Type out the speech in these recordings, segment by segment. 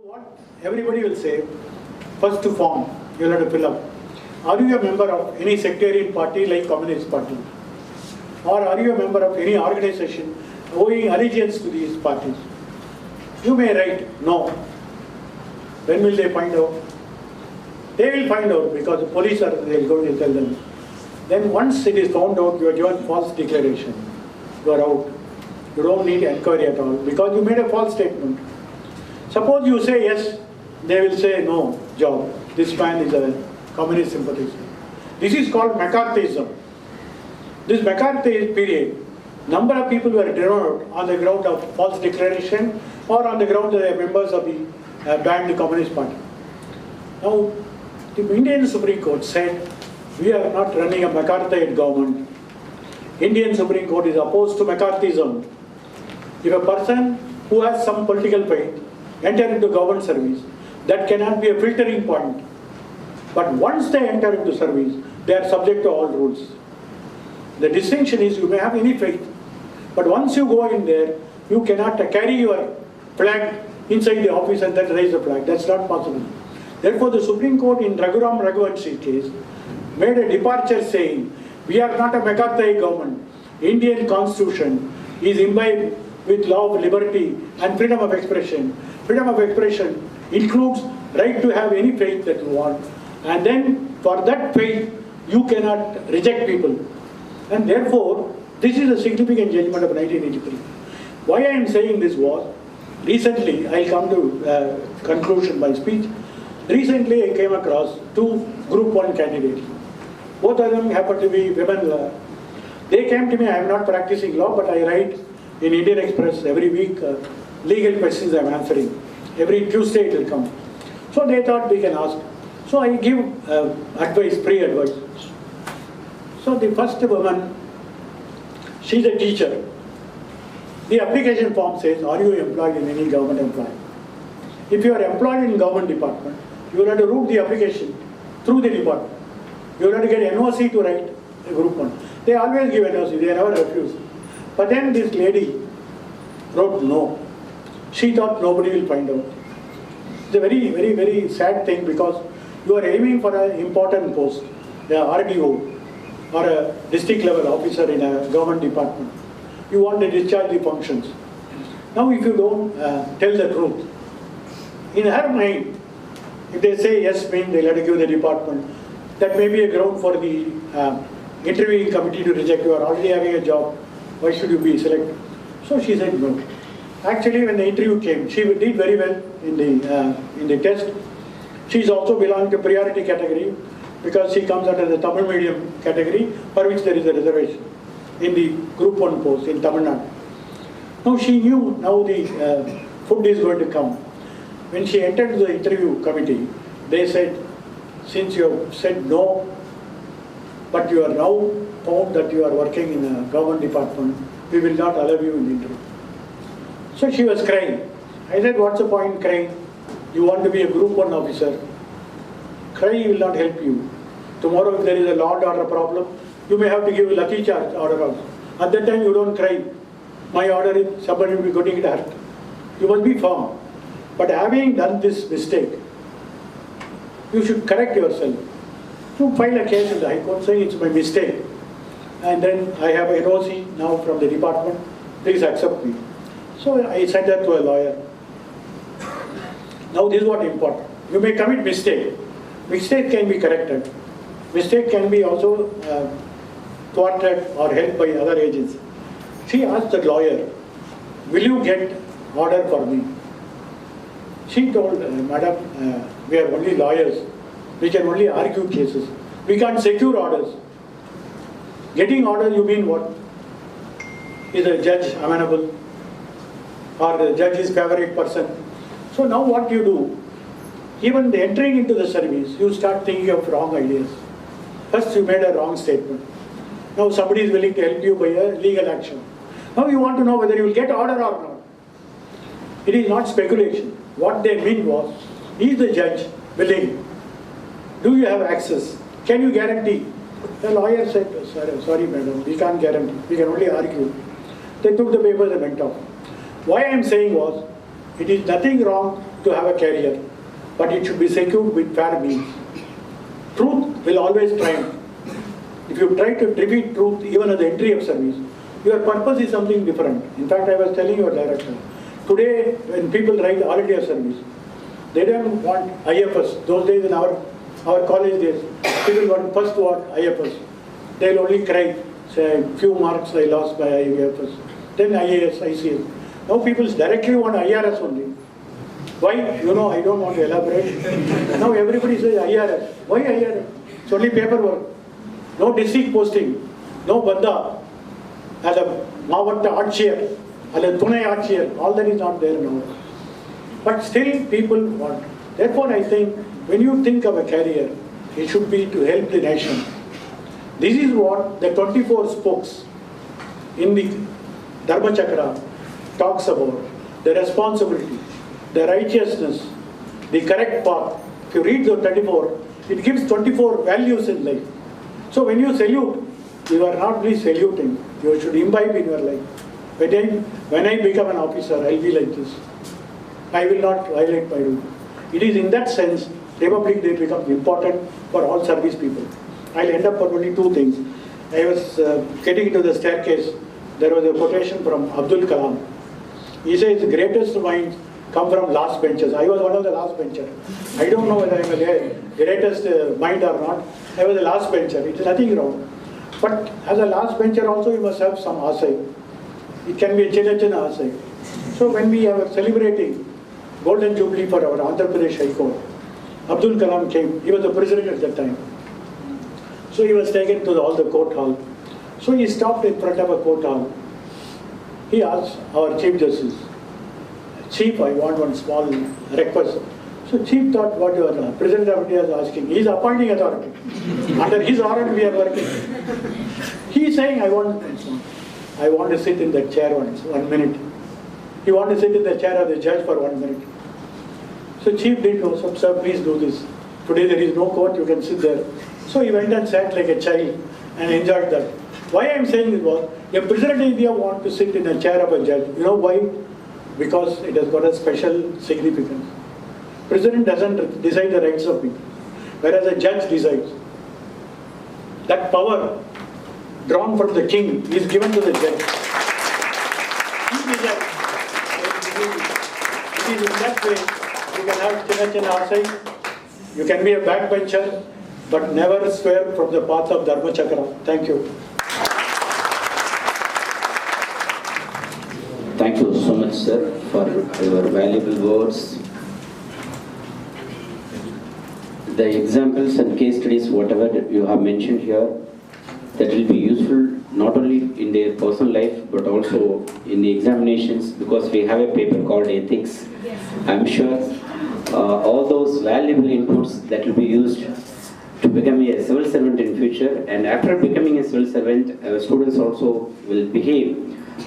What everybody will say, first to form, you'll have to fill up. Are you a member of any sectarian party like Communist Party? Or are you a member of any organization owing allegiance to these parties? You may write no. When will they find out? They will find out because the police are going to tell them. Then once it is found out, you are given false declaration. You are out. You don't need enquiry at all because you made a false statement. Suppose you say yes, they will say no, job. This man is a communist sympathizer. This is called McCarthyism. This McCarthy period, number of people were dethroned on the ground of false declaration or on the ground that they are members of the banned Communist Party. Now, the Indian Supreme Court said, we are not running a McCarthyite government. Indian Supreme Court is opposed to McCarthyism. If a person who has some political faith enter into government service, that cannot be a filtering point. But once they enter into service, they are subject to all rules. The distinction is you may have any faith, but once you go in there, you cannot carry your flag inside the office and then raise the flag. That's not possible. Therefore, the Supreme Court in Raghuram Raghuvanshi case made a departure saying, we are not a McCarthy government. Indian Constitution is imbibed with law of liberty and freedom of expression. Freedom of expression includes right to have any faith that you want. And then for that faith, you cannot reject people. And therefore, this is a significant judgment of 1983. Why I am saying this was, recently, I'll come to conclusion by speech. Recently, I came across two Group 1 candidates. Both of them happen to be women. They came to me, I am not practicing law, but I write in Indian Express every week legal questions I am answering. Every Tuesday it will come. So they thought we can ask. So I give advice, free advice. So the first woman, she's a teacher. The application form says, are you employed in any government employee? If you are employed in government department, you will have to route the application through the department. You will have to get NOC to write a Group 1. They always give NOC, they never refuse. But then this lady wrote no. She thought nobody will find out. It's a very, very, very sad thing because you are aiming for an important post, the RDO or a district level officer in a government department. You want to discharge the functions. Now if you don't tell the truth, in her mind, if they say yes, mean they'll have to give the department, that may be a ground for the interviewing committee to reject. You are already having a job, why should you be selected? So she said no. Actually, when the interview came, she did very well in the test. She's also belonging to priority category because she comes under the Tamil medium category for which there is a reservation in the Group 1 post in Tamil Nadu. Now she knew now the food is going to come. When she entered the interview committee, they said, since you have said no, but you are now found that you are working in a government department, we will not allow you in the interview. So she was crying. I said, what's the point crying? You want to be a Group 1 officer. Crying will not help you. Tomorrow if there is a law and order problem, you may have to give a lucky charge order also. At that time you don't cry. My order is somebody will be getting it hurt. You must be firm. But having done this mistake, you should correct yourself. You file a case in the High Court saying it's my mistake. And then I have a NOC now from the department, please accept me. So I sent that to a lawyer. Now this is what is important. You may commit mistake. Mistake can be corrected. Mistake can be also thwarted or helped by other agents. She asked the lawyer, will you get order for me? She told, madam, we are only lawyers. We can only argue cases. We can't secure orders. Getting orders, you mean what? Is the judge amenable? Or the judge is favorite person? So now what you do? Even entering into the service, you start thinking of wrong ideas. First you made a wrong statement. Now somebody is willing to help you by a legal action. Now you want to know whether you will get order or not. It is not speculation. What they mean was, is the judge willing? Do you have access? Can you guarantee? The lawyer said, sorry madam, we can't guarantee. We can only argue. They took the papers and went off. Why I am saying was, It is nothing wrong to have a career, but it should be secured with fair means. Truth will always triumph. If you try to defeat truth even at the entry of service, your purpose is something different. In fact, I was telling your director, today when people write holiday of service, they don't want IFS. Those days in our college days, people want first what IFS. They'll only cry, say few marks I lost by IFS. Then IAS, ICS. Now people directly want IRS only. Why? You know, I don't want to elaborate. Now everybody says IRS. Why IRS? It's only paperwork. No district posting. No banda. As a Mavatta Archier, as a Pune Archier. All that is not there now. But still people want. Therefore I think when you think of a career, it should be to help the nation. This is what the 24 spokes in the Dharma Chakra talks about. The responsibility, the righteousness, the correct path. If you read the 24, it gives 24 values in life. So when you salute, you are not really saluting. You should imbibe in your life. When I become an officer, I'll be like this. I will not violate my rule. It is in that sense, Republic Day becomes important for all service people. I'll end up for only two things. I was getting into the staircase. There was a quotation from Abdul Kalam. He says, the greatest minds come from last benches. I was one of the last bencher. I don't know whether I am a greatest mind or not. I was a last bencher. It is nothing wrong. But as a last bencher also, you must have some asai. It can be a china asai. So when we are celebrating Golden Jubilee for our Andhra Pradesh High Court, Abdul Kalam came. He was the president at that time. So he was taken to all the court hall. So he stopped in front of a court hall. He asked our Chief Justice, Chief, I want one small request. So Chief thought what your President of India is asking. He is appointing authority. Under his order we are working. He is saying, I want to sit in that chair once, 1 minute. He wanted to sit in the chair of the judge for 1 minute. So Chief did go, so, sir, please do this. Today there is no court, you can sit there. So he went and sat like a child and enjoyed that. Why I am saying this was, a President of India wants to sit in a chair of a judge. You know why? Because it has got a special significance. President doesn't decide the rights of people, whereas a judge decides. That power drawn from the king is given to the judge. He decides. It is in that way you can have China asai, you can be a backbencher, but never swear from the path of Dharma Chakra. Thank you. Thank you so much, sir, for your valuable words. The examples and case studies, whatever you have mentioned here, that will be useful not only in their personal life but also in the examinations, because we have a paper called ethics. Yes. I'm sure all those valuable inputs that will be used to become a civil servant in future, and after becoming a civil servant, students also will behave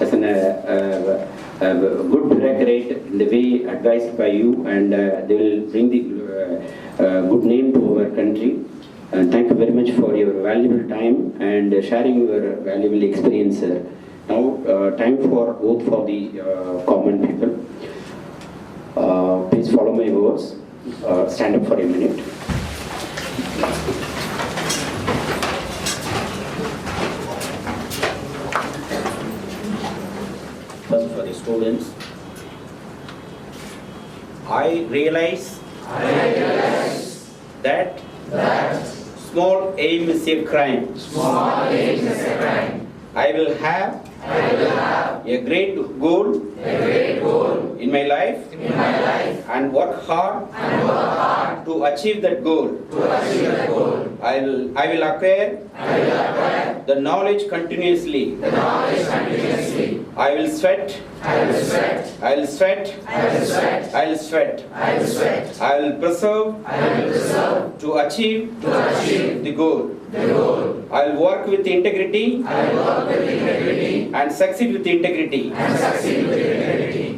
as a good directorate in the way advised by you, and they will bring the good name to our country. Thank you very much for your valuable time and sharing your valuable experience. Now, time for both for the common people. Please follow my words. Stand up for a minute. First for the students. I realize that small aim is a crime. I will have a great goal in my life and work hard to achieve that goal. I will acquire the knowledge continuously. I will sweat. I will preserve to achieve the goal. I will work with integrity and succeed with integrity.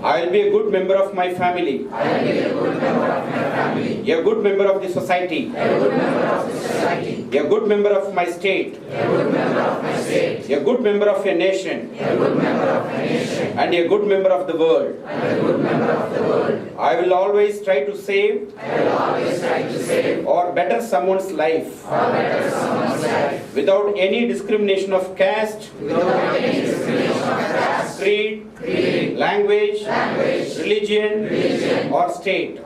I I will be a good member of my family. I will be a good member of my family. A good member of the society. A good member of the society. A good member of my state. A good member of my state. A good member of a nation. A good member of a nation. And a good member of the world. And a good member of the world. I will always try to save I will always try to save or better someone's life or better someone's life without any discrimination of caste, without any discrimination of caste, creed, language, religion, or state.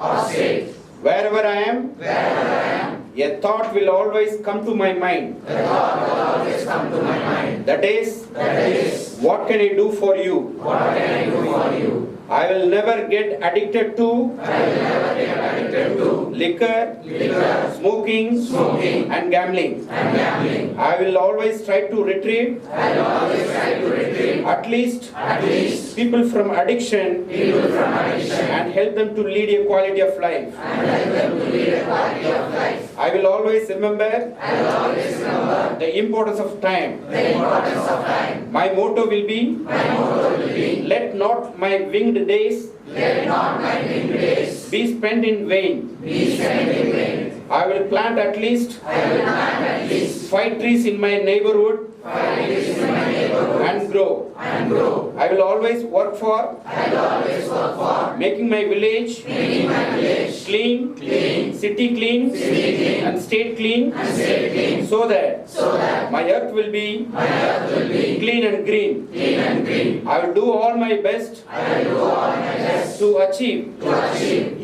Wherever I am, a thought will always come to my mind. That is, what can I do for you? I will never get addicted to liquor, smoking, and gambling. I will always try to retrieve at least people from addiction and help them to lead a quality of life. I will always remember the importance of time. My motto will be, let not my winged days be spent in vain. I will plant at least 5 trees in my neighborhood and grow. I will always work for making my village clean, city clean, and state clean, so that my earth will be clean and green. I will do all my best to achieve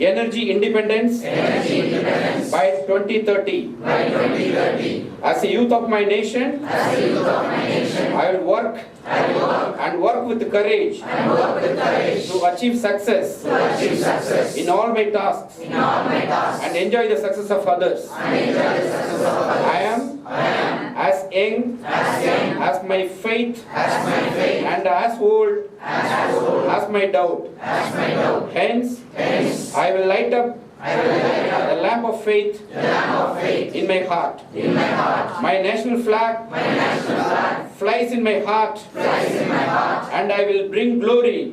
energy independence by 2030. As a youth of my nation, I will work and work with courage to achieve success in all my tasks and enjoy the success of others. I am as young as my faith and as old as my doubt. Hence, I will light up the lamp of faith in my heart. My national flag flies in my heart, and I will bring glory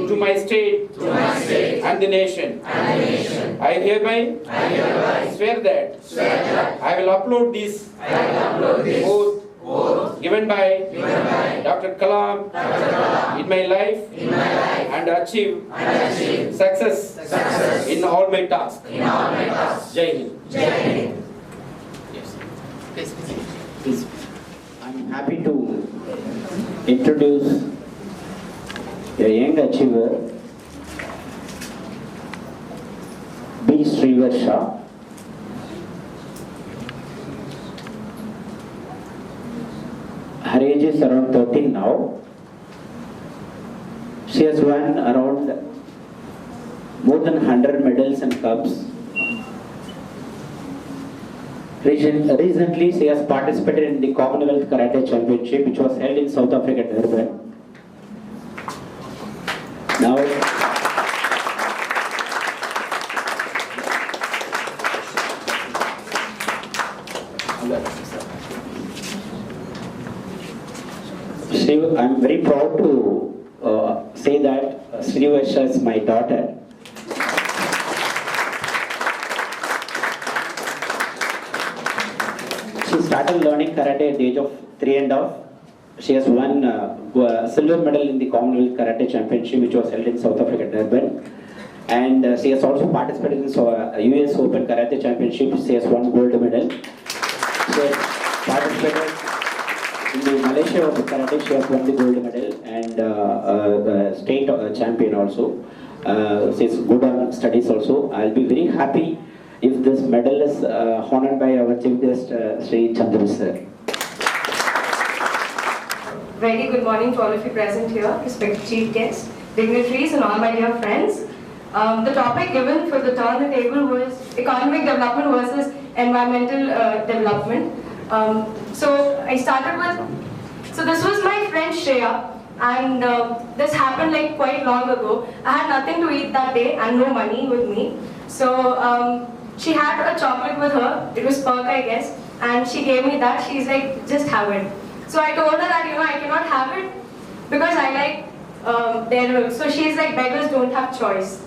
to my state and the nation. I hereby swear that I will upload this oath given by Dr. Kalam in my life and achieve success in all my tasks. Jai Hind. Yes. Please. I'm happy to introduce a young achiever, B. Srivarsha. Her age is around 13 now. She has won around more than 100 medals and cups. Recently, she has participated in the Commonwealth Karate Championship, which was held in South Africa, Durban. Now, I'm very proud to say that Srivarsha is my daughter. She started learning karate at the age of 3.5. She has won silver medal in the Commonwealth Karate Championship, which was held in South Africa, Durban. And she has also participated in US Open Karate Championship. She has won gold medal. She has participated in the Malaysia Open Karate. She has won the gold medal and the state champion also. She is good on studies also. I'll be very happy if this medal is honored by our chief guest, K.Chandru sir. Very good morning to all of you present here, respected chief guests, dignitaries and all my dear friends. The topic given for the turn the table was economic development versus environmental development. So I started with, so this was my friend Shreya, and this happened like quite long ago. I had nothing to eat that day and no money with me. So she had a chocolate with her, it was Perk I guess, and she gave me that. She's like, just have it. So I told her that, I cannot have it because I like So she's like, beggars don't have choice.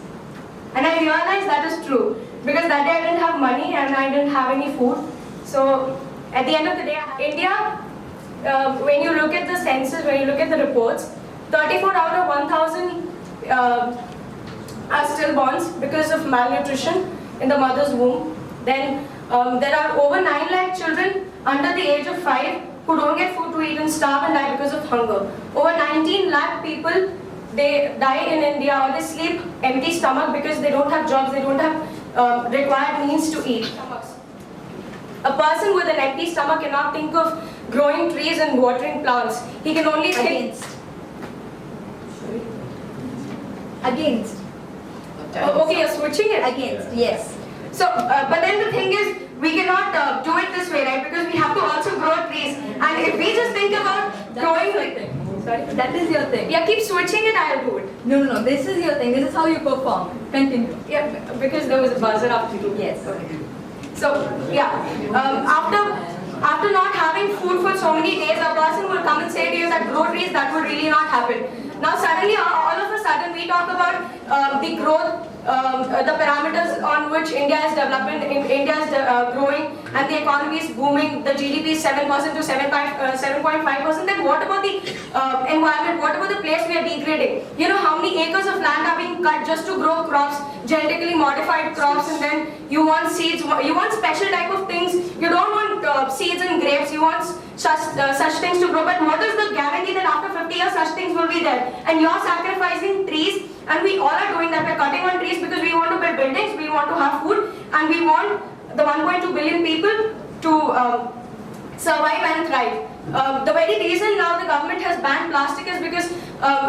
And I realized that is true, because that day I didn't have money and I didn't have any food. So at the end of the day, India, when you look at the census, when you look at the reports, 34 out of 1,000 are stillborns because of malnutrition in the mother's womb. Then there are over 9 lakh children under the age of 5 who don't get food to eat and starve and die because of hunger. Over 19 lakh people, they die in India, or they sleep empty stomach because they don't have jobs, they don't have required means to eat. A person with an empty stomach cannot think of growing trees and watering plants. He can only think... Against. Okay, you're switching it? Against, yes. So, but then the thing is, we cannot do it this way, right? Because we have to also grow trees. And if we just think about growing... Sorry? That is your thing. Yeah, keep switching it, I'll do it. No. This is your thing. This is how you perform. Continue. Yeah, because there was a buzzer after you. Yes. Okay. So, yeah, after not having food for so many days, a person will come and say to you that grow trees, that will really not happen. Now suddenly, all of a sudden, we talk about the growth, the parameters on which India is developing, India is growing, and the economy is booming, the GDP is 7% to 7.5%, then what about the environment, what about the place we are degrading? You know how many acres of land are being cut just to grow crops, genetically modified crops, and then you want seeds, you want special type of things, you don't want seeds and grapes, you want such things to grow, but what is the guarantee that after 50 years such things will be there? And you're sacrificing trees, and we all are doing that. We're cutting on trees because we want to build buildings, we want to have food, and we want the 1.2 billion people to survive and thrive. The very reason now the government has banned plastic is because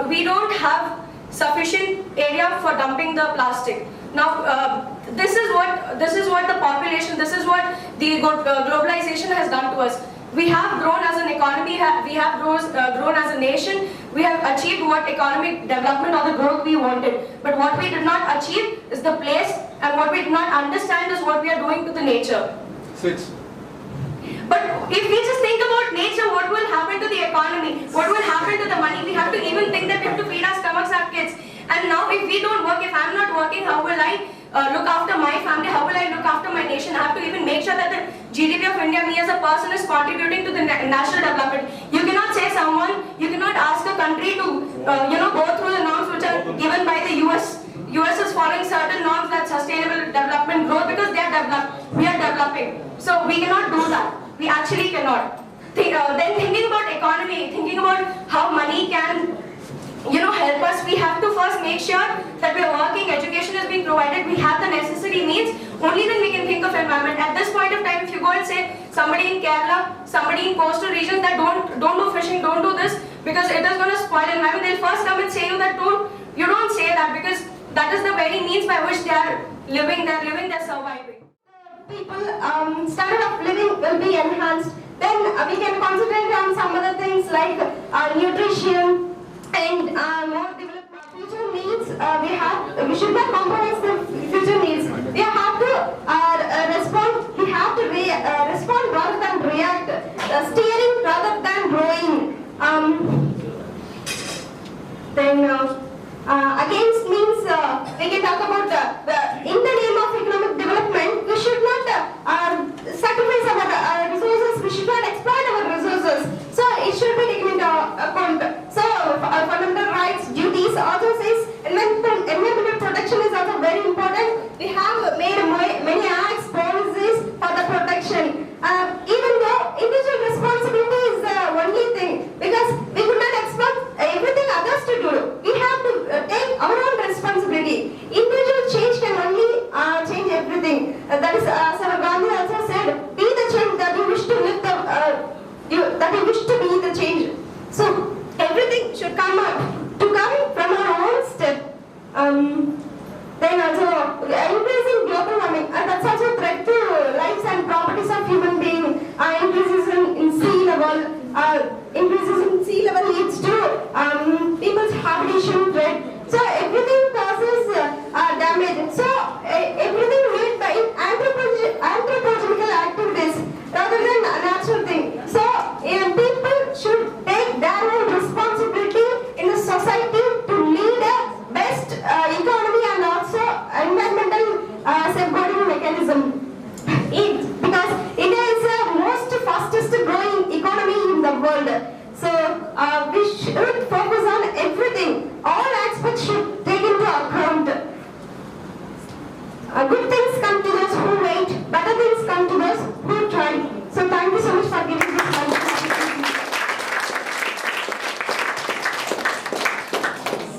we don't have sufficient area for dumping the plastic. Now, this is what the population, this is what the globalization has done to us. We have grown as an economy, we have grown as a nation, we have achieved what economic development or the growth we wanted. But what we did not achieve is the place, and what we did not understand is what we are doing to the nature. 6. But if we just think about nature, what will happen to the economy? What will happen to the money? We have to even think that we have to feed our stomachs, our kids. And now if we don't work, if I'm not working, how will I look after my family? How will I look after my nation? I have to even make sure that the GDP of India, me as a person, is contributing to the national development. You cannot say someone, you cannot ask a country to, go through the norms which are given by the US. US is following certain norms that sustainable development growth because they are developed, we are developing. So we cannot do that. We actually cannot. Then thinking about economy, thinking about how money can help us, we have to first make sure that we're working, education is being provided, we have the necessary needs, only then we can think of environment. At this point of time, if you go and say somebody in Kerala, somebody in coastal regions that don't do fishing, don't do this because it is going to spoil environment, they'll first come and say you that you don't say that because that is the very means by which they are living, they're surviving. People, standard of living will be enhanced. Then we can concentrate on some other things like nutrition and more development. Future needs, we should not compromise the future needs. We have to respond. We have to respond rather than react. Steering rather than rowing. Against means we can talk about in the name of economic development, we should not sacrifice our resources, we should not exploit our resources. So it should be taken into account. So fundamental rights, duties also says environmental protection is also very important. We have made many acts, policies for the protection. Even though individual responsibility is the only thing, because we could not expect everything others to do. We have to take our own responsibility. Individual change can only change everything. That is, Sir Gandhi also said, be the change that you wish to live that you wish to be the change. So everything should come from our own step. Then also increasing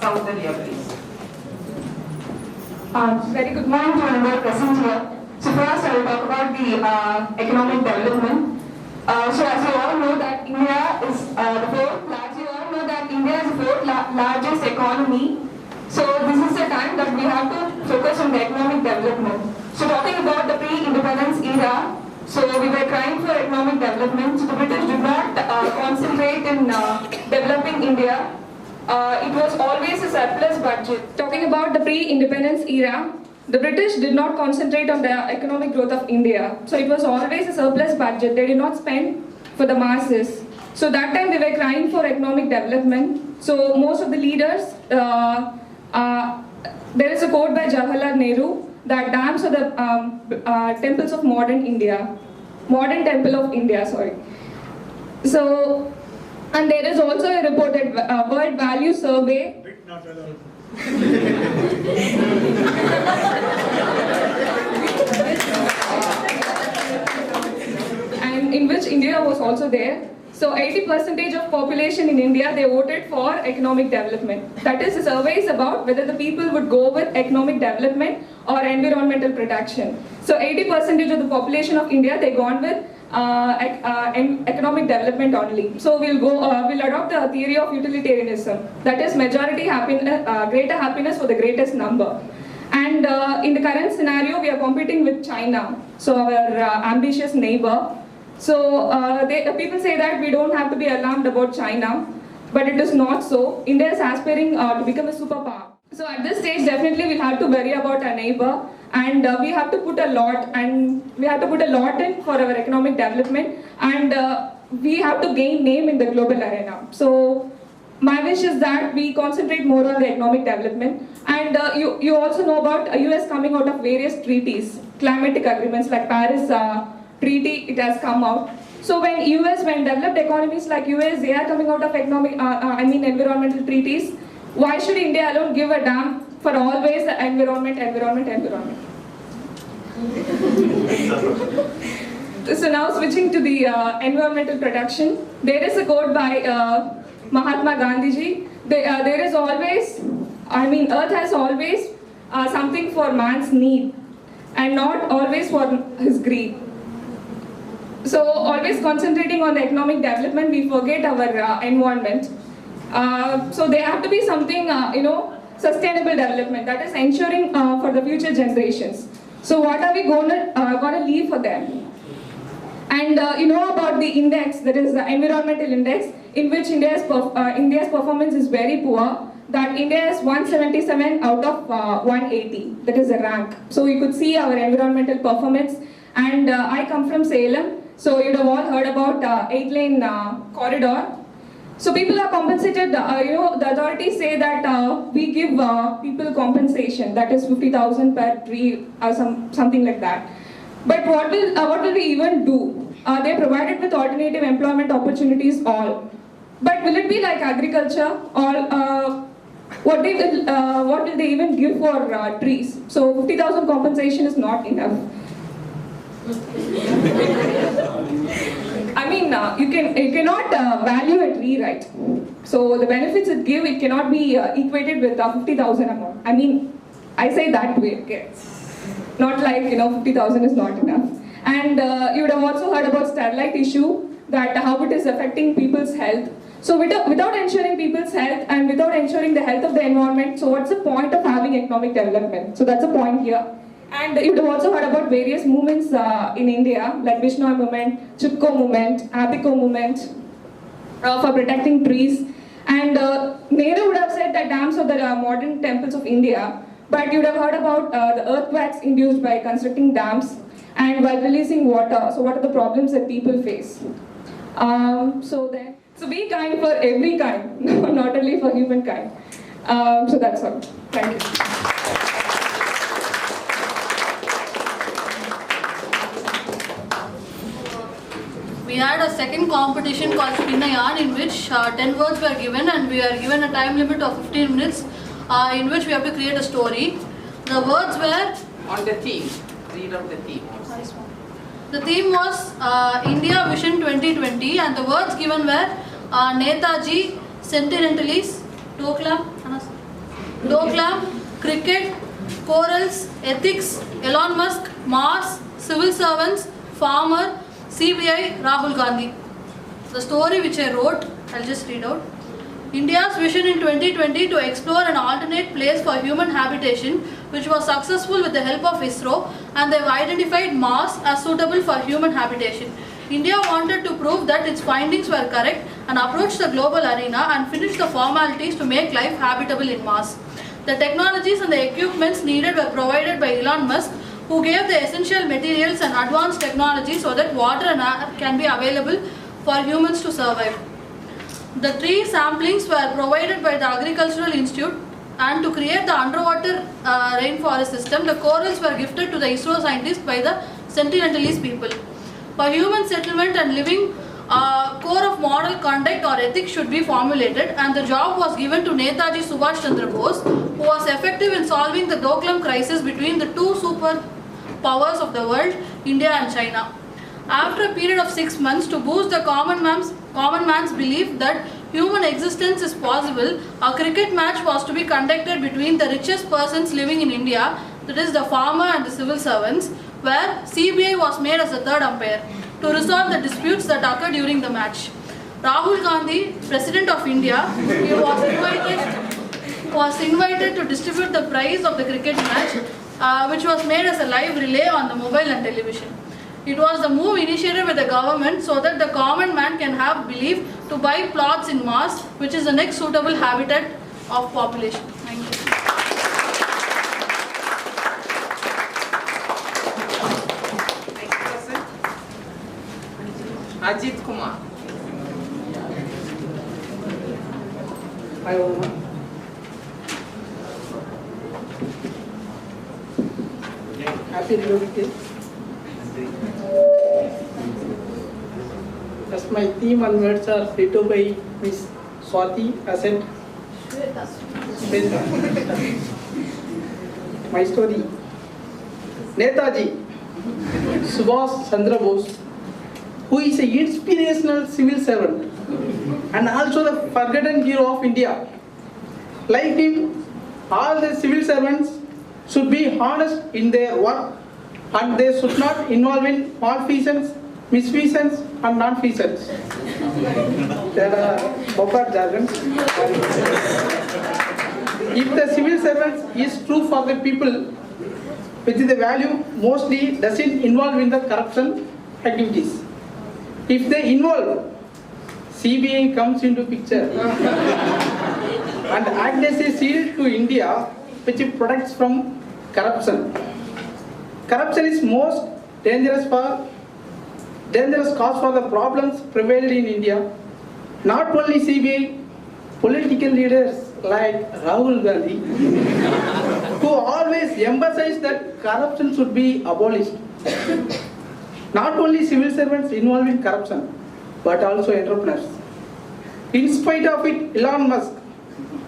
some of the year, please. Very good morning to everyone present here. So first I will talk about the economic development. So as you all know that India is the fourth largest economy. So this is the time that we have to focus on the economic development. So talking about the pre-independence era, so we were crying for economic development. So the British did not concentrate in developing India. It was always a surplus budget. Talking about the pre-independence era, the British did not concentrate on the economic growth of India. So it was always a surplus budget. They did not spend for the masses. So that time they were crying for economic development. So most of the leaders, there is a quote by Jawaharlal Nehru that dams are the temples of modern India. Modern temple of India, sorry. So, and there is also a reported World Value Survey. Bit not allowed. And in which India was also there. So 80% of population in India, they voted for economic development. That is, the survey is about whether the people would go with economic development or environmental protection. So 80% of the population of India, they gone with economic development only. So we'll adopt the theory of utilitarianism. That is majority happiness, greater happiness for the greatest number. And in the current scenario, we are competing with China, so our ambitious neighbor. So people say that we don't have to be alarmed about China, but it is not so. India is aspiring to become a superpower. So at this stage, definitely we'll have to worry about our neighbor, and we have to put a lot in for our economic development, and we have to gain name in the global arena. So my wish is that we concentrate more on the economic development, and you also know about US coming out of various treaties, climatic agreements like Paris Treaty, it has come out. So when developed economies like US, they are coming out of environmental treaties, why should India alone give a damn for always the environment? So now switching to the environmental protection, there is a quote by Mahatma Gandhi. There is always, Earth has always something for man's need and not always for his greed. So always concentrating on the economic development, we forget our environment. So there have to be something, sustainable development, that is ensuring for the future generations. So what are we gonna leave for them? And you know about the index, that is the environmental index, in which India's performance is very poor. That India is 177 out of 180. That is the rank. So you could see our environmental performance. And I come from Salem, so you'd have all heard about 8-lane corridor. So people are compensated. The authorities say that we give people compensation. That is 50,000 per tree or something like that. But what will we even do? They provided with alternative employment opportunities all. But will it be like agriculture, or what will they even give for trees? So 50,000 compensation is not enough. You cannot value a tree, right? So the benefits it give, it cannot be equated with 50,000 amount. I say that way, okay? Not like 50,000 is not enough. And you would have also heard about Starlight issue, that how it is affecting people's health. So without ensuring people's health and without ensuring the health of the environment, so what's the point of having economic development? So that's a point here. And you would have also heard about various movements in India, like Bishnoi movement, Chipko movement, Apiko movement, for protecting trees. And Nehru would have said that dams are the modern temples of India. But you would have heard about the earthquakes induced by constructing dams and while releasing water. So what are the problems that people face? So be kind for every kind, not only for humankind. So that's all. Thank you. We had a second competition called Spin a Yarn, in which 10 words were given, and we are given a time limit of 15 minutes in which we have to create a story. The words were On the theme. Read out the theme. The theme was India Vision 2020, and the words given were Netaji, Sentimentalist, Dokla, Doklam, cricket, corals, ethics, Elon Musk, Mars, civil servants, farmer, CBI, Rahul Gandhi. The story which I wrote, I'll just read out. India's vision in 2020 to explore an alternate place for human habitation, which was successful with the help of ISRO, and they've identified Mars as suitable for human habitation. India wanted to prove that its findings were correct and approach the global arena and finish the formalities to make life habitable in Mars. The technologies and the equipments needed were provided by Elon Musk, who gave the essential materials and advanced technology so that water and air can be available for humans to survive. The tree samplings were provided by the Agricultural Institute, and to create the underwater rainforest system, the corals were gifted to the ISRO scientists by the Sentinelese people. For human settlement and living, a core of moral conduct or ethics should be formulated, and the job was given to Netaji Subhash Chandra Bose, who was effective in solving the Doklam crisis between the two superpowers of the world, India and China. After a period of 6 months, to boost the common man's belief that human existence is possible, a cricket match was to be conducted between the richest persons living in India, that is the farmer and the civil servants, where CBI was made as the third umpire to resolve the disputes that occurred during the match. Rahul Gandhi, President of India, he was invited to distribute the prize of the cricket match, which was made as a live relay on the mobile and television. It was the move initiated by the government so that the common man can have belief to buy plots in Mars, which is the next suitable habitat of population. Thank you. Next person. Ajit Kumar. Hi, Oma. Happy Republic Day. Thus my theme and words are written by Miss Swati Ascent. My story. Netaji Subhash Chandra Bose, who is an inspirational civil servant and also the forgotten hero of India. Like him, all the civil servants should be honest in their work, and they should not involve in malfeasance, misfeasance and non-feasance. There are proper jargons. If the civil servant is true for the people, which is the value mostly doesn't involve in the corruption activities. If they involve, CBI comes into picture and act as a shield to India, which protects from corruption. Corruption is most dangerous cause for the problems prevailed in India. Not only CBI, political leaders like Rahul Gandhi, who always emphasize that corruption should be abolished. Not only civil servants involved in corruption, but also entrepreneurs. In spite of it, Elon Musk,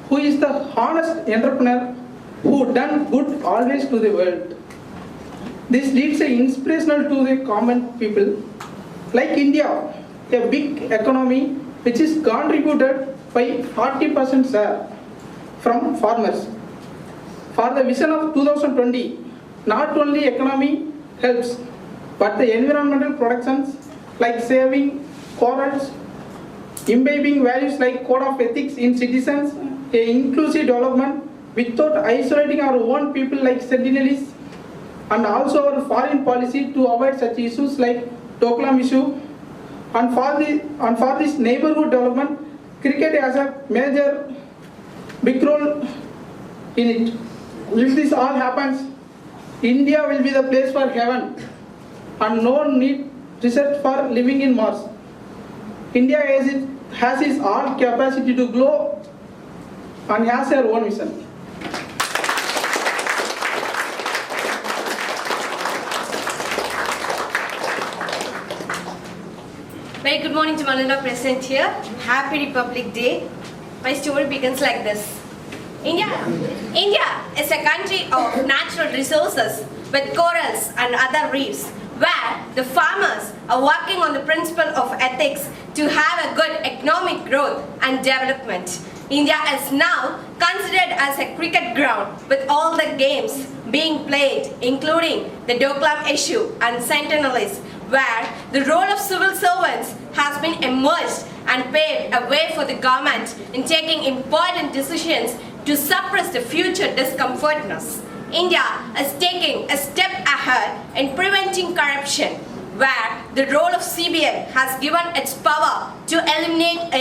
who is the honest entrepreneur who done good always to the world. This leads a inspirational to the common people. Like India, a big economy which is contributed by 40% share from farmers. For the vision of 2020, not only economy helps, but the environmental protections like saving corals, imbibing values like code of ethics in citizens, a inclusive development without isolating our own people like Sentinelese, and also our foreign policy to avoid such issues like Doklam issue. And for this neighborhood development, cricket has a major big role in it. If this all happens, India will be the place for heaven and no need research for living in Mars. India has its all capacity to grow and has her own vision. Very good morning to Malanda present here. Happy Republic Day. My story begins like this. India is a country of natural resources with corals and other reefs, where the farmers are working on the principle of ethics to have a good economic growth and development. India is now considered as a cricket ground with all the games being played, including the Doklam issue and Centennials, where the role of civil servants has been emerged and paved a way for the government in taking important decisions to suppress the future discomfortness. India is taking a step ahead in preventing corruption, where the role of CBN has given its power to eliminate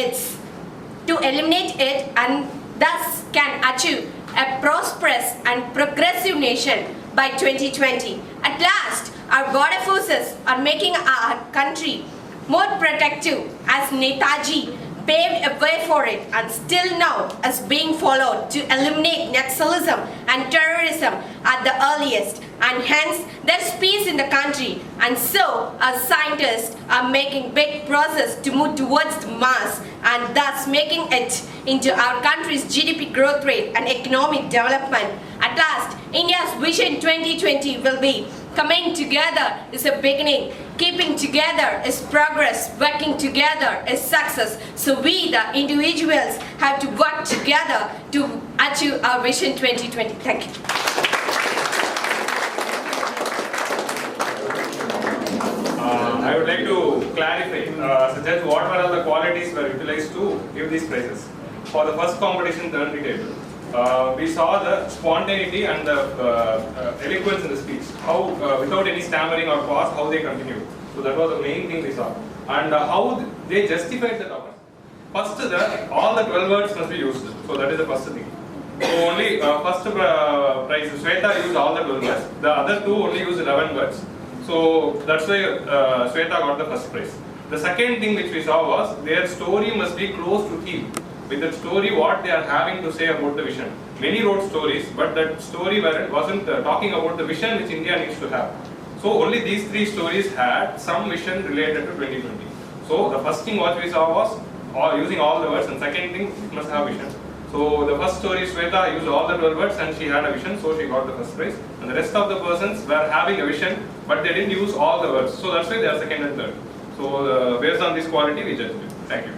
it and thus can achieve a prosperous and progressive nation by 2020. At last, our border forces are making our country more protective as Netaji paved a way for it and still now is being followed to eliminate Naxalism and terrorism at the earliest, and hence there's peace in the country, and so our scientists are making big process to move towards the Mars and thus making it into our country's GDP growth rate and economic development. At last, India's Vision 2020 will be coming together is a beginning, keeping together is progress, working together is success. So we, the individuals, have to work together to achieve our Vision 2020. Thank you. I would like to clarify, such as what were all the qualities were utilized to give these prizes. For the first competition, turn the table. We saw the spontaneity and the eloquence in the speech, how without any stammering or pause, how they continued. So that was the main thing we saw. And how they justified the topic. First, all the 12 words must be used. So that is the first thing. So only first prize, Shweta used all the 12 words. The other two only used 11 words. So that's why Shweta got the first prize. The second thing which we saw was their story must be close to theme. With that story, what they are having to say about the vision. Many wrote stories, but that story wasn't talking about the vision which India needs to have. So only these three stories had some vision related to 2020. So the first thing what we saw was using all the words, and second thing, it must have vision. So the first story, Shweta used all the 12 words and she had a vision, so she got the first prize. And the rest of the persons were having a vision, but they didn't use all the words. So that's why they are second and third. So based on this quality, we judged it. Thank you.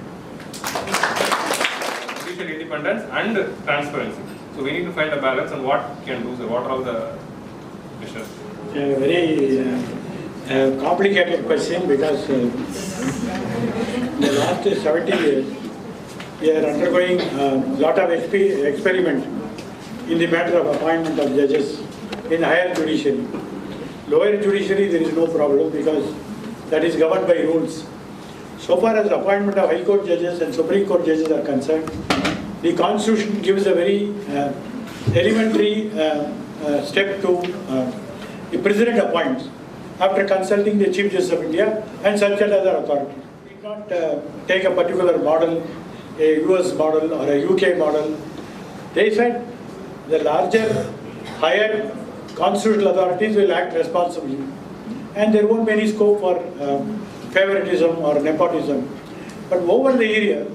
Independence and transparency. So we need to find a balance on what can do. So what are all the measures? A very complicated question, because in the last 70 years we are undergoing a lot of experiment in the matter of appointment of judges in higher judiciary. Lower judiciary there is no problem because that is governed by rules. So far as appointment of High Court judges and Supreme Court judges are concerned, the Constitution gives a very elementary step to the President appoints after consulting the Chief Justice of India and such other authorities. We did not take a particular model, a US model or a UK model. They said the larger, higher constitutional authorities will act responsibly and there won't be any scope for favoritism or nepotism. But over the area,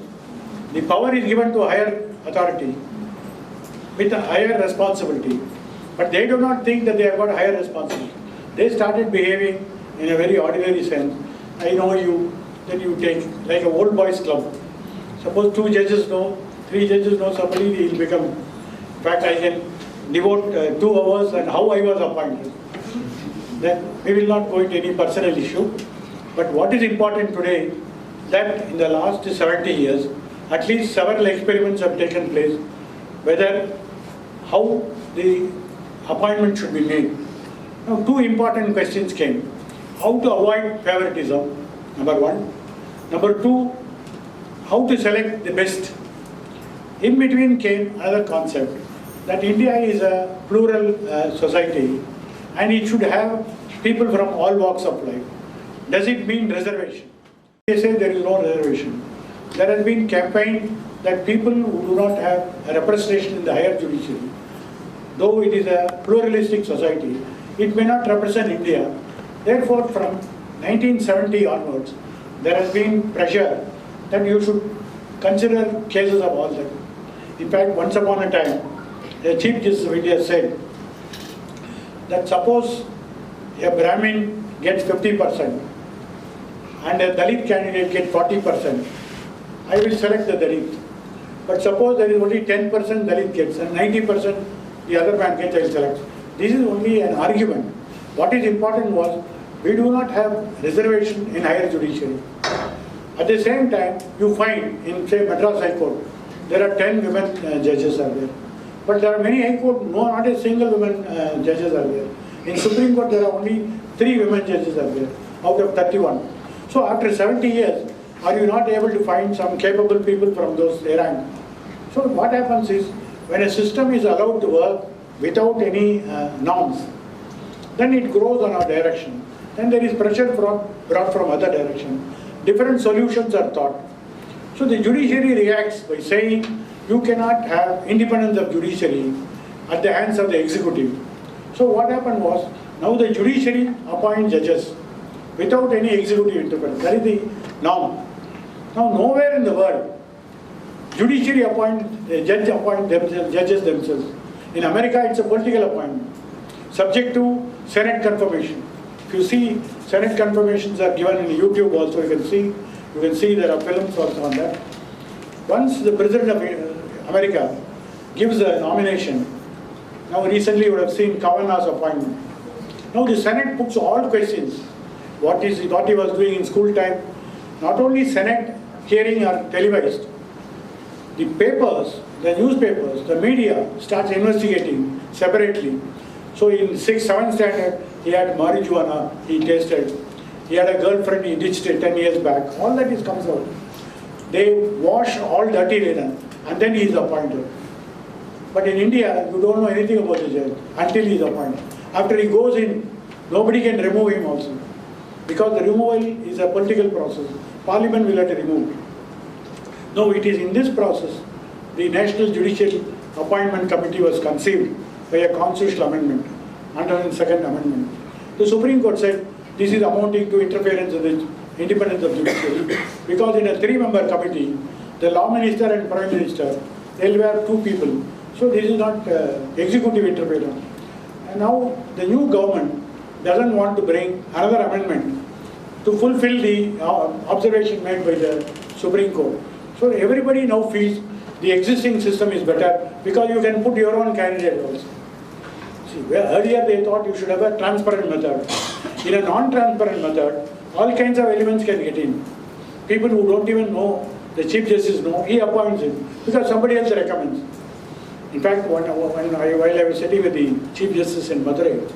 the power is given to a higher authority with a higher responsibility. But they do not think that they have got higher responsibility. They started behaving in a very ordinary sense. I know you, then you take like a old boys club. Suppose 2 judges know, 3 judges know somebody, he will become. In fact, I can devote 2 hours on how I was appointed. Then we will not go into any personal issue. But what is important today, that in the last 70 years, at least several experiments have taken place, whether how the appointment should be made. Now 2 important questions came. How to avoid favoritism, number 1. Number 2, how to select the best. In between came another concept, that India is a plural society and it should have people from all walks of life. Does it mean reservation? They say there is no reservation. There has been campaign that people who do not have a representation in the higher judiciary, though it is a pluralistic society, it may not represent India. Therefore, from 1970 onwards, there has been pressure that you should consider cases of all them. In fact, once upon a time, the Chief Justice of India said that suppose a Brahmin gets 50% and a Dalit candidate gets 40%, I will select the Dalit. But suppose there is only 10% Dalit gets and 90% the other man gets, I will select. This is only an argument. What is important was, we do not have reservation in higher judiciary. At the same time, you find in say Madras High Court, there are 10 women judges are there. But there are many High Court, no, not a single woman judges are there. In Supreme Court, there are only 3 women judges are there out of 31. So after 70 years, are you not able to find some capable people from those rank? So what happens is, when a system is allowed to work without any norms, then it grows on our direction. Then there is pressure brought from other direction. Different solutions are thought. So the judiciary reacts by saying, you cannot have independence of judiciary at the hands of the executive. So what happened was, now the judiciary appoints judges without any executive interference. That is the norm. Now nowhere in the world, judiciary judges themselves. In America, it's a political appointment, subject to Senate confirmation. If you see, Senate confirmations are given in YouTube also, you can see there are films also on that. Once the President of America gives a nomination, now recently you would have seen Kavanaugh's appointment. Now the Senate puts all questions, what he was doing in school time. Not only Senate hearing are televised, the papers, the newspapers, the media starts investigating separately. So in 6th, 7th standard, he had marijuana, he tasted. He had a girlfriend, he ditched it 10 years back. All that comes out. They wash all dirty linen and then he is appointed. But in India, you don't know anything about the judge until he is appointed. After he goes in, nobody can remove him also. Because the removal is a political process. Parliament will have to remove. No, it is in this process, the National Judicial Appointment Committee was conceived by a constitutional amendment, 102nd Amendment. The Supreme Court said, this is amounting to interference in the independence of judiciary. Because in a 3-member committee, the Law Minister and Prime Minister, they will have 2 people. So this is not executive interference. And now the new government doesn't want to bring another amendment to fulfill the observation made by the Supreme Court. So everybody now feels the existing system is better because you can put your own candidate also. See, earlier they thought you should have a transparent method. In a non-transparent method, all kinds of elements can get in. People who don't even know, the Chief Justice know, he appoints him because somebody else recommends. In fact, while I was sitting with the Chief Justice in Madurai,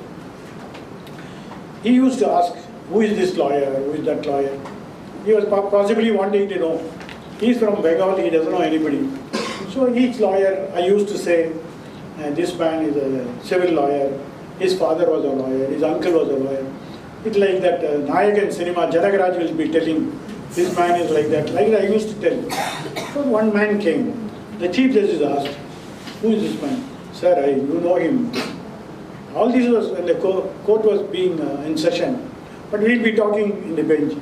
he used to ask, who is this lawyer, who is that lawyer? He was possibly wanting to know. He's from Bengal, he doesn't know anybody. So each lawyer, I used to say, this man is a civil lawyer, his father was a lawyer, his uncle was a lawyer. It's like that Nayak in cinema, Janagaraj will be telling, this man is like that. Like I used to tell. So one man came. The Chief Justice asked, who is this man? Sir, you know him. All this was when the court was being in session. But we'll be talking in the bench.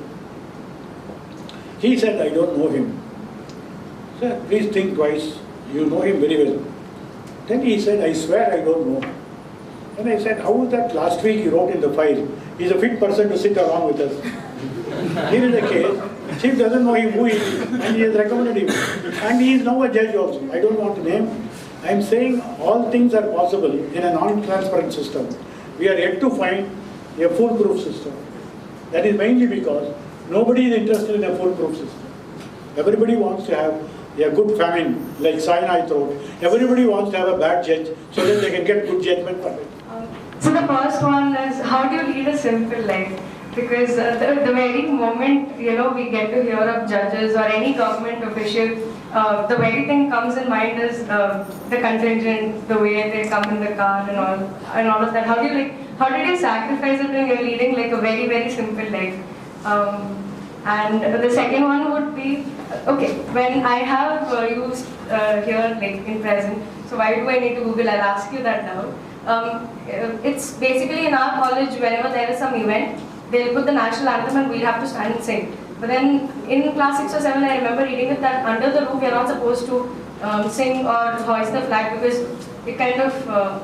He said, I don't know him. Sir, please think twice. You know him very well. Then he said, I swear I don't know. And I said, how is that last week he wrote in the file? He's a fit person to sit along with us. Here is the case. Chief doesn't know him who he is, and he has recommended him. And he is now a judge also. I don't want to name. I am saying all things are possible in a non-transparent system. We are yet to find a foolproof system. That is mainly because nobody is interested in a foolproof system. Everybody wants to have a good famine, like cyanide throat. Everybody wants to have a bad judge so that they can get good judgment for it. So the first one is, how do you lead a simple life? Because the very moment, we get to hear of judges or any government official, the very thing comes in mind is the contingent, the way they come in the car and all of that. How did you sacrifice it when you're leading like a very, very simple life? And the second one would be, okay, when I have used here like in present, so why do I need to Google? I'll ask you that now. It's basically in our college, whenever there is some event, they'll put the national anthem and we'll have to stand and sing. But then in class 6 or 7, I remember reading it that under the roof, we are not supposed to sing or hoist the flag because it kind of, I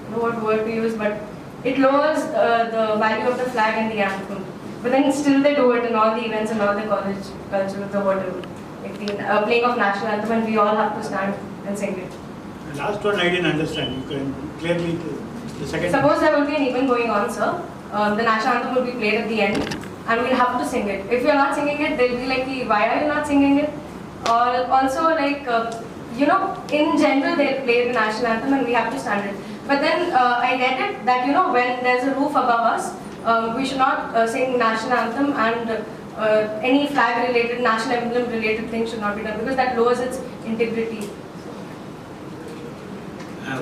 don't know what word to use, but it lowers the value of the flag and the anthem. But then still they do it in all the events and all the college culture, the whatever. like the playing of national anthem, and we all have to stand and sing it. The last one I didn't understand. You can clearly the second. Suppose there will be an event going on, sir. The national anthem will be played at the end, and we'll have to sing it. If you're not singing it, they'll be like, why are you not singing it? Or also like, in general they'll play the national anthem and we have to stand it. But then I get it that, when there's a roof above us, we should not sing national anthem, and any flag related, national emblem related thing should not be done, because that lowers its integrity.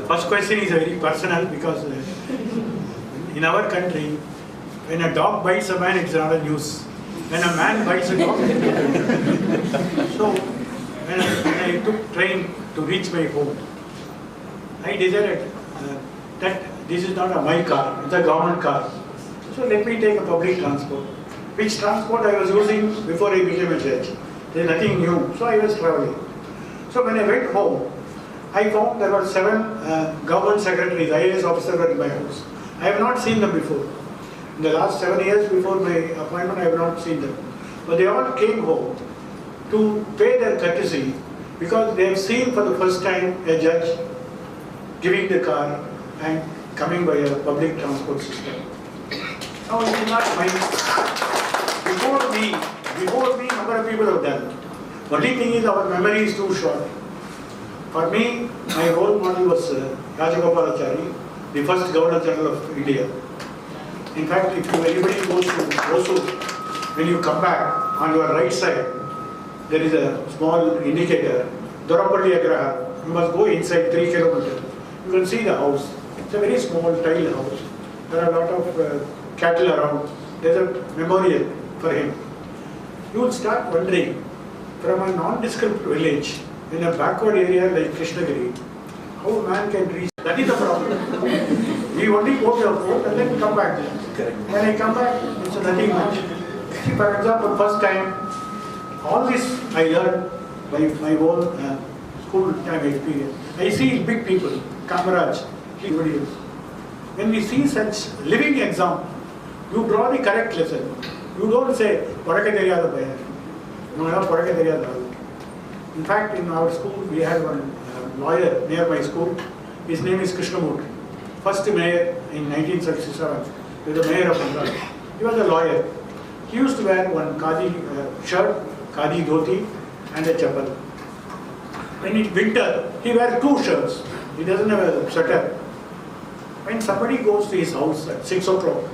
First question is very personal, because in our country, when a dog bites a man, it's not a news. When a man bites a dog, so when I took train to reach my home, I decided that this is not my car, it's a government car. So let me take a public transport. Which transport I was using before I became a judge. There's nothing new, so I was traveling. So when I went home, I found there were 7 government secretaries, IAS officers in my house. I have not seen them before. In the last 7 years before my appointment, I have not seen them. But they all came home to pay their courtesy, because they have seen for the first time a judge giving the car and coming by a public transport system. Now it is not mine. Before me, number of people have done. Only thing is our memory is too short. For me, my role model was Rajagopalachari, the first Governor General of India. In fact, if anybody goes to Hosur, when you come back, on your right side, there is a small indicator, Dorapalli Agraha. You must go inside 3 kilometers. You can see the house. It's a very small tile house. There are a lot of cattle around. There's a memorial for him. You will start wondering, from a nondescript village, in a backward area like Krishnagiri, how a man can reach. That is the problem. We only go to a port and then come back. When I come back, it's nothing much. See, for example, first time, all this I learned by my own school time experience. I see big people, Kamaraj, everybody else. When we see such living example, you draw the correct lesson. You don't say, in fact, in our school, we had one lawyer near my school. His name is Krishnamurti. First mayor in 1967. He was the mayor of Madras. He was a lawyer. He used to wear one khadi shirt, khadi dhoti, and a chappal. When it's winter, he wears 2 shirts. He doesn't have a sweater. When somebody goes to his house at 6 o'clock,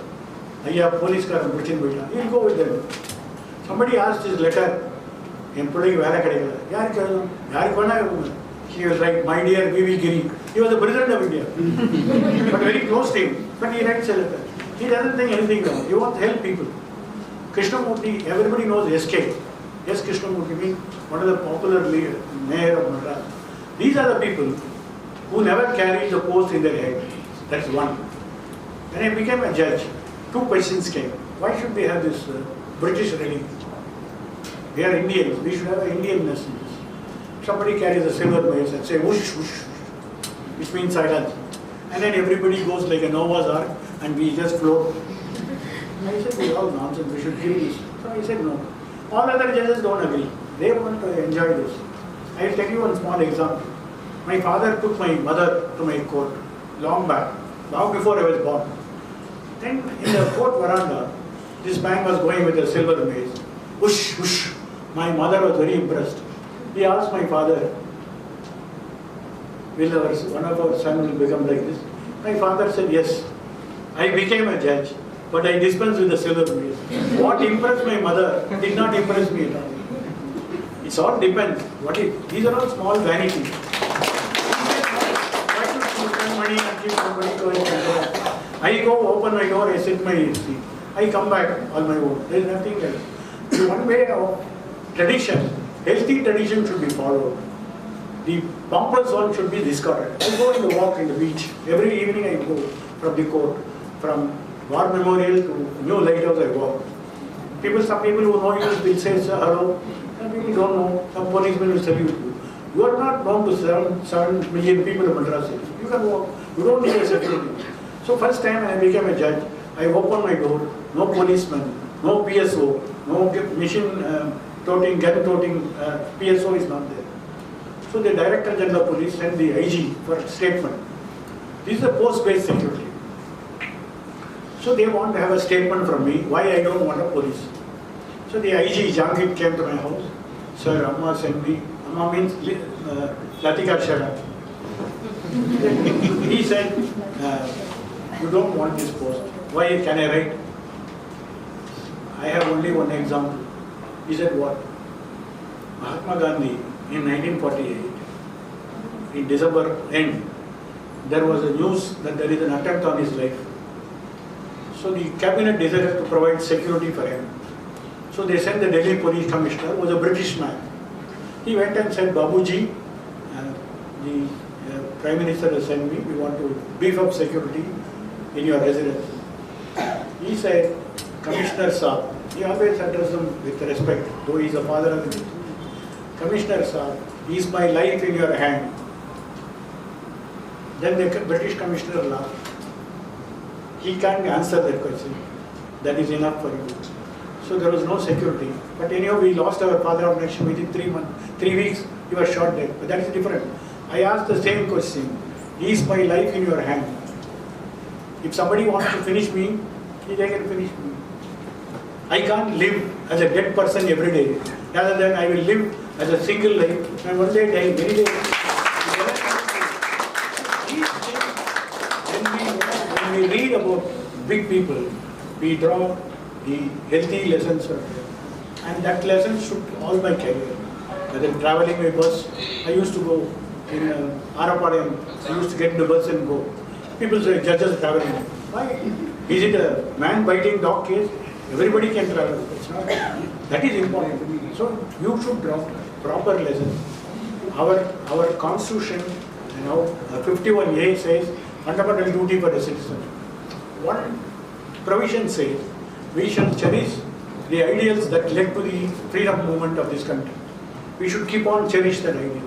Ayya, police car, he'll go with them. Somebody asked his letter, he was like, my dear V.V. Giri. He was the president of India, but very close to him. But he writes a letter. He doesn't think anything wrong. He wants to help people. Krishnamurti, everybody knows SK. Yes, Krishnamurti means one of the popular mayor of Madras. These are the people who never carried the post in their head. That's one. When I became a judge, 2 questions came. Why should we have this British religion? We are Indians. We should have Indian messages. Somebody carries a silver mace and say whoosh, whoosh, which means silence. And then everybody goes like a Noah's Ark and we just float. I said, this is all nonsense. We should give this. So I said, no. All other judges don't agree. They want to enjoy this. I will tell you one small example. My father took my mother to my court long back, long before I was born. Then in the court veranda, this man was going with a silver mace. Whoosh, whoosh. My mother was very impressed. He asked my father, will one of our son will become like this? My father said, yes. I became a judge, but I dispensed with the silver mace. What impressed my mother did not impress me at all. It all depends. These are all small vanities. Why should you spend money and keep somebody going? I go open my door, I sit my seat. I come back on my own. There is nothing else. So one way of tradition, healthy tradition should be followed. The pompous one should be discarded. I go in the walk in the beach. Every evening I go from the court, from War Memorial to New Lighthouse I walk. Some people who know you will say hello. Some people don't know. Some policemen will salute you. You are not known to 7 million people in Madras. You can walk. You don't need a security. So first time when I became a judge, I opened my door. No policeman, no PSO, no mission gun toting PSO is not there. So the Director General of Police sent the IG for a statement. This is a post-based security. So they want to have a statement from me why I don't want a police. So the IG Jangit came to my house. Sir, Amma sent me. Amma means Latika Shara. He said, you don't want this post. Why can I write? I have only one example. He said, what? Mahatma Gandhi in 1948, in December end, there was a news that there is an attempt on his life. So the cabinet decided to provide security for him. So they sent the Delhi Police Commissioner, who was a British man. He went and said, Babuji, the Prime Minister has sent me, we want to beef up security in your residence. He said, Commissioner Saab, he always addressed him with respect, though he is a father of the nation. Commissioner Saab, is my life in your hand? Then the British Commissioner laughed. He can't answer that question. That is enough for you. So there was no security. But anyhow, we lost our father of nation within 3 weeks. He was shot dead. But that is different. I asked the same question. Is my life in your hand? If somebody wants to finish me, they can finish me. I can't live as a dead person every day. Rather than I will live as a single life and one day die, many days. When we read about big people, we draw the healthy lessons from them. And that lesson should all my career. Whether traveling by bus, I used to go in Arapadam, I used to get in the bus and go. People say, judges traveling. Why? Is it a man biting dog case? Everybody can travel. It's not. That is important. So you should draw proper lessons. Our constitution, 51A says fundamental duty for the citizen. One provision says we shall cherish the ideals that led to the freedom movement of this country. We should keep on cherish that ideal.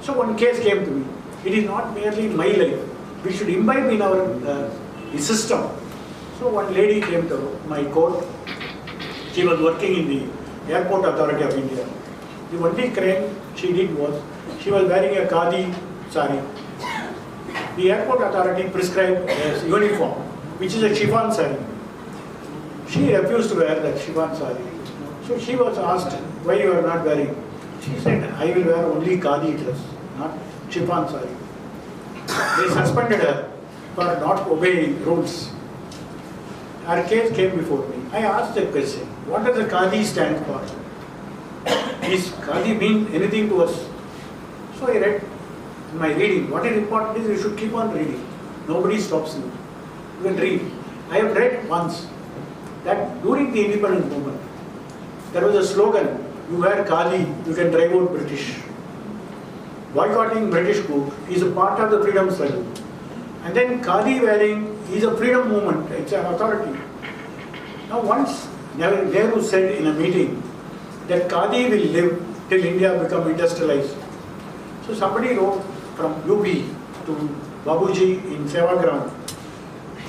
So one case came to me. It is not merely my life. We should imbibe in our the system. So one lady came to my court. She was working in the Airport Authority of India. The only crime she did was, she was wearing a khadi sari. The Airport Authority prescribed a uniform, which is a chiffon sari. She refused to wear that chiffon sari. So she was asked, why you are not wearing? She said, I will wear only khadi dress, not chiffon sari. They suspended her for not obeying rules. Her case came before me. I asked the question, what does the khadi stand for? Does khadi mean anything to us? So I read in my reading. What is important is you should keep on reading. Nobody stops you. You can read. I have read once that during the independence movement, there was a slogan, you wear khadi, you can drive out British. Boycotting British goods is a part of the freedom struggle. And then khadi wearing is a freedom movement, it's an authority. Now once Nehru said in a meeting that khadi will live till India become industrialized. So somebody wrote from UP to Babuji in Sevagram,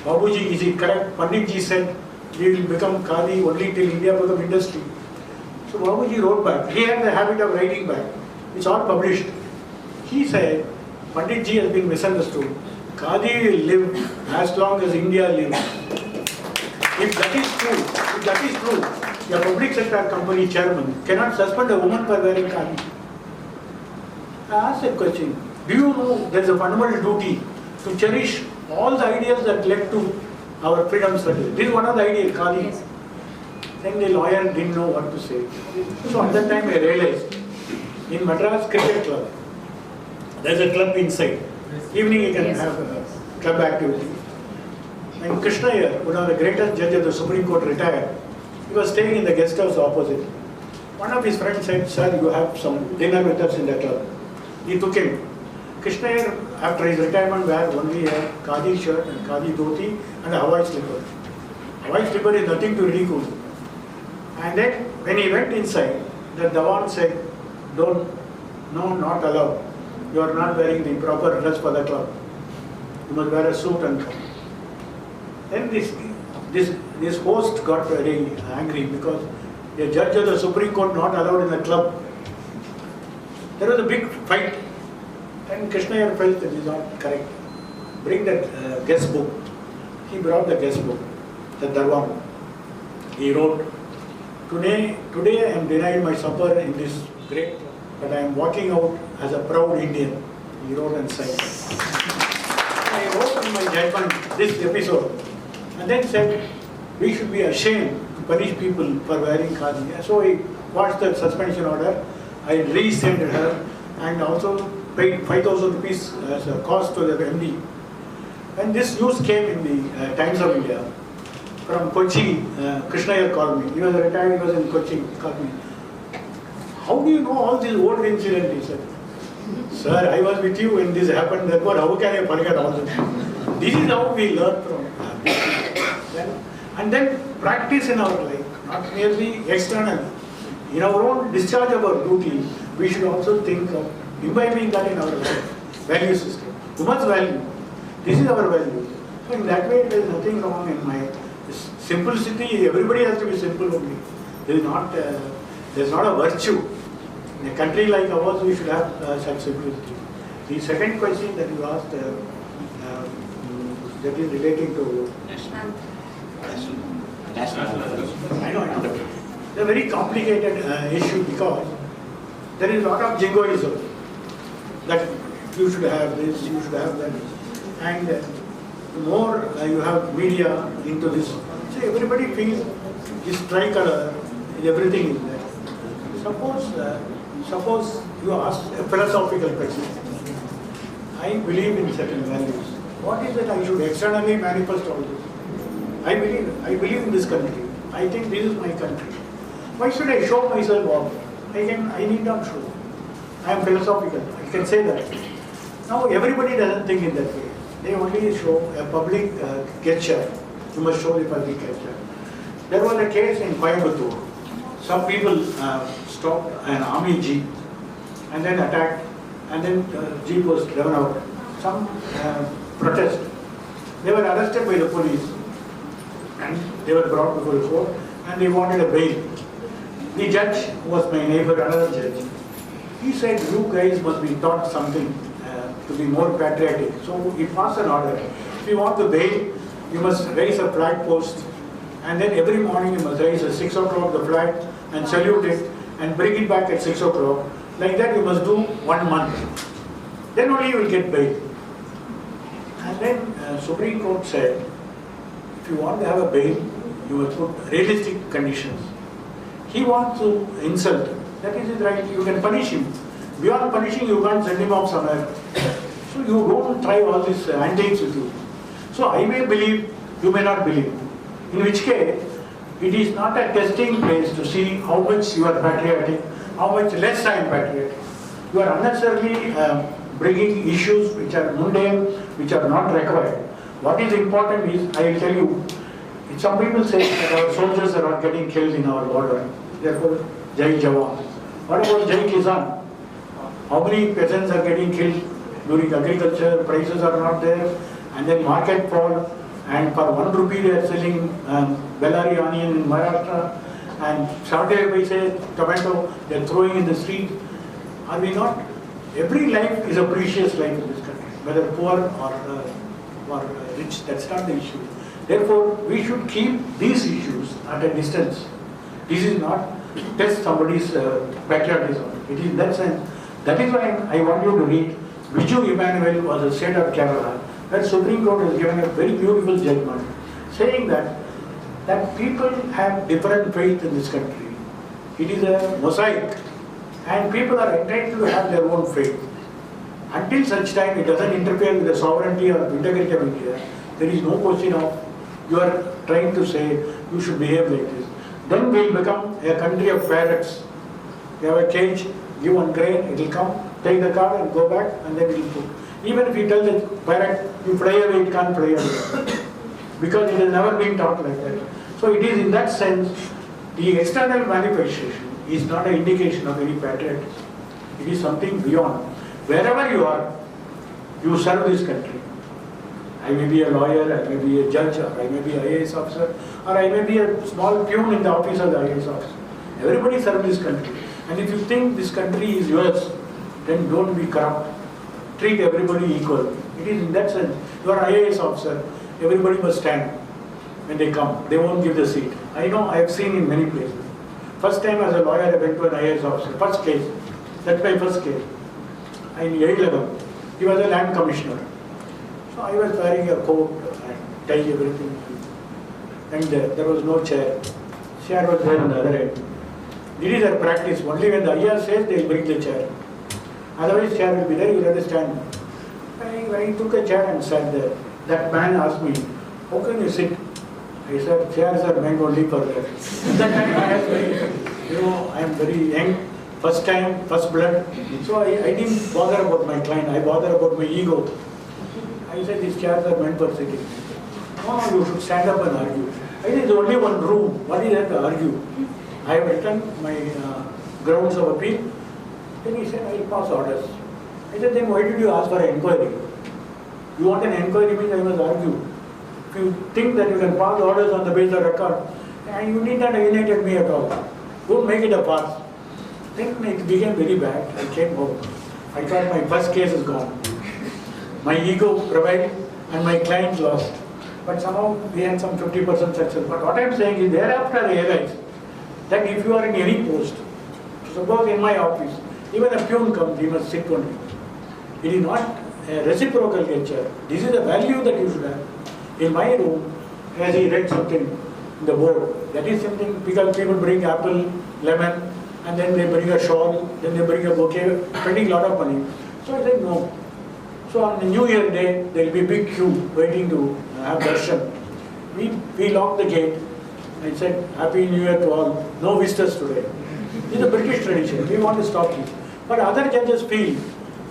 Babuji, is it correct? Panditji said we will become khadi only till India become industry. So Babuji wrote back. He had the habit of writing back. It's all published. He said, Panditji has been misunderstood. Khadi will live as long as India lives. If that is true, a public sector company chairman cannot suspend a woman for wearing khadi. I asked a question. Do you know there is a fundamental duty to cherish all the ideas that led to our freedom struggle? This is one of the ideas, khadi. Then the lawyer didn't know what to say. So at that time I realized, in Madras Cricket Club, there is a club inside. Evening you can have a club activity. And Krishna here, one of the greatest judges of the Supreme Court, retired. He was staying in the guest house opposite. One of his friends said, sir, you have some dinner with us in the club. He took him. Krishna here, after his retirement, wear only a khadi shirt and khadi dhoti and a Hawaii slipper. Hawaii slipper is nothing to ridicule. And then when he went inside, the Dawan said, no, not allowed. You are not wearing the proper dress for the club. You must wear a suit and come. Then this host got very angry because a judge of the Supreme Court not allowed in the club. There was a big fight, and Krishnaiyer felt that is not correct. Bring that guest book. He brought the guest book, the Darwam. He wrote, today I am denied my supper in this great club, but I am walking out as a proud Indian. He wrote and signed. I wrote in my judgment this episode, and then said, we should be ashamed to punish people for wearing khadi. So I watched the suspension order, I resent her, and also paid 5,000 rupees as a cost to the MD. And this news came in the Times of India from Kochi. Krishnaiyer called me. He was retired, he was in Kochi. He called me. How do you know all these old incidents? He said, sir, I was with you when this happened, therefore how can I forget all this? This is how we learn from and then practice in our life, not merely external. In our own discharge of our duty, we should also think of imbibing that in our life, value system. You must value. This is our value. So in that way, there is nothing wrong in my simplicity. Everybody has to be simple only. There is not a virtue. In a country like ours, we should have such simplicity. The second question that you asked, that is relating to national. I know. It's a very complicated issue because there is a lot of jingoism that you should have this, you should have that. And the more you have media into this, so everybody feels this tricolor, everything is there. Suppose you ask a philosophical question. I believe in certain values. What is it I should externally manifest all this? I believe in this country. I think this is my country. Why should I show myself off? I need not show. I am philosophical. I can say that. Now everybody doesn't think in that way. They only show a public gesture. You must show the public gesture. There was a case in Coimbatore. Some people stopped an army jeep and then attacked, and then jeep was driven out. Some protest. They were arrested by the police and they were brought before the court and they wanted a bail. The judge, who was my neighbor, another judge, he said, you guys must be taught something to be more patriotic. So he passed an order. If you want the bail, you must raise a flag post, and then every morning you must raise at 6 o'clock the flag and salute it and bring it back at 6 o'clock. Like that you must do 1 month. Then only you will get bail. And then Supreme Court said, if you want to have a bail, you must put realistic conditions. He wants to insult. That is his right. You can punish him. Beyond punishing, you can't send him off somewhere. So you don't try all these antics with you. So I may believe, you may not believe. In which case, it is not a testing place to see how much you are patriotic, how much less I am patriotic. You are unnecessarily bringing issues which are mundane, which are not required. What is important is, I will tell you, some people say that our soldiers are not getting killed in our border. Therefore, Jai Jawan. What about Jai Kisan? How many peasants are getting killed during agriculture? Prices are not there, and then market fall. And for 1 rupee they are selling Bellary onion in Maharashtra, and 70 paise tomato they are throwing in the street. Are we not? Every life is a precious life in this country, whether poor or rich. That's not the issue. Therefore, we should keep these issues at a distance. This is not test somebody's patriotism. It is in that sense. That is why I want you to read. Viju Emmanuel was a state of Kerala. That Supreme Court has given a very beautiful judgment, saying that people have different faith in this country. It is a mosaic, and people are entitled to have their own faith. Until such time it doesn't interfere with the sovereignty or integrity of India, there is no question of you are trying to say you should behave like this. Then we will become a country of parrots. You have a cage, give one grain, it will come, take the card and go back, and then it will put. Even if you tell the parrot, you fly away, it can't fly away. Because it has never been taught like that. So it is in that sense, the external manifestation is not an indication of any patriotism. It is something beyond. Wherever you are, you serve this country. I may be a lawyer, I may be a judge, or I may be an IAS officer, or I may be a small peon in the office of the IAS officer. Everybody serve this country. And if you think this country is yours, then don't be corrupt. Treat everybody equal. It is in that sense. You are IAS officer, everybody must stand when they come. They won't give the seat. I know, I have seen in many places. First time as a lawyer, I went to an IAS officer. First case. That's my first case. In grade level. He was a land commissioner. So I was wearing a coat and tie, everything. And there was no chair. Chair was there on the other end. This is their practice. Only when the IAS says, they will bring the chair. Otherwise, chair will be there, you will understand. I took a chair and sat there. That man asked me, how can you sit? I said, chairs are meant only for that. That time I was I am very young, first time, first blood. So I didn't bother about my client, I bother about my ego. I said, these chairs are meant for sitting. No, you should stand up and argue. I said, there's only one room. What is there to argue? I have written my grounds of appeal. Then he said, I will pass orders. I said, then why did you ask for an inquiry? You want an inquiry means I must argue. If you think that you can pass orders on the basis of record, and you need not alienate me at all. Don't make it a farce. Then it became very bad. I came home. I thought my first case is gone. My ego prevailed and my client lost. But somehow we had some 50% success. But what I am saying is thereafter I realized that if you are in any post, suppose in my office, even a peon comes, he must sit only. It is not a reciprocal nature. This is the value that you should have. In my room, as he read something in the board, that is something because people bring apple, lemon, and then they bring a shawl, then they bring a bouquet, spending a lot of money. So I said no. So on the New Year day, there will be a big queue waiting to have darshan. We locked the gate and said, Happy New Year to all, no visitors today. This is a British tradition, we want to stop it. But other judges feel,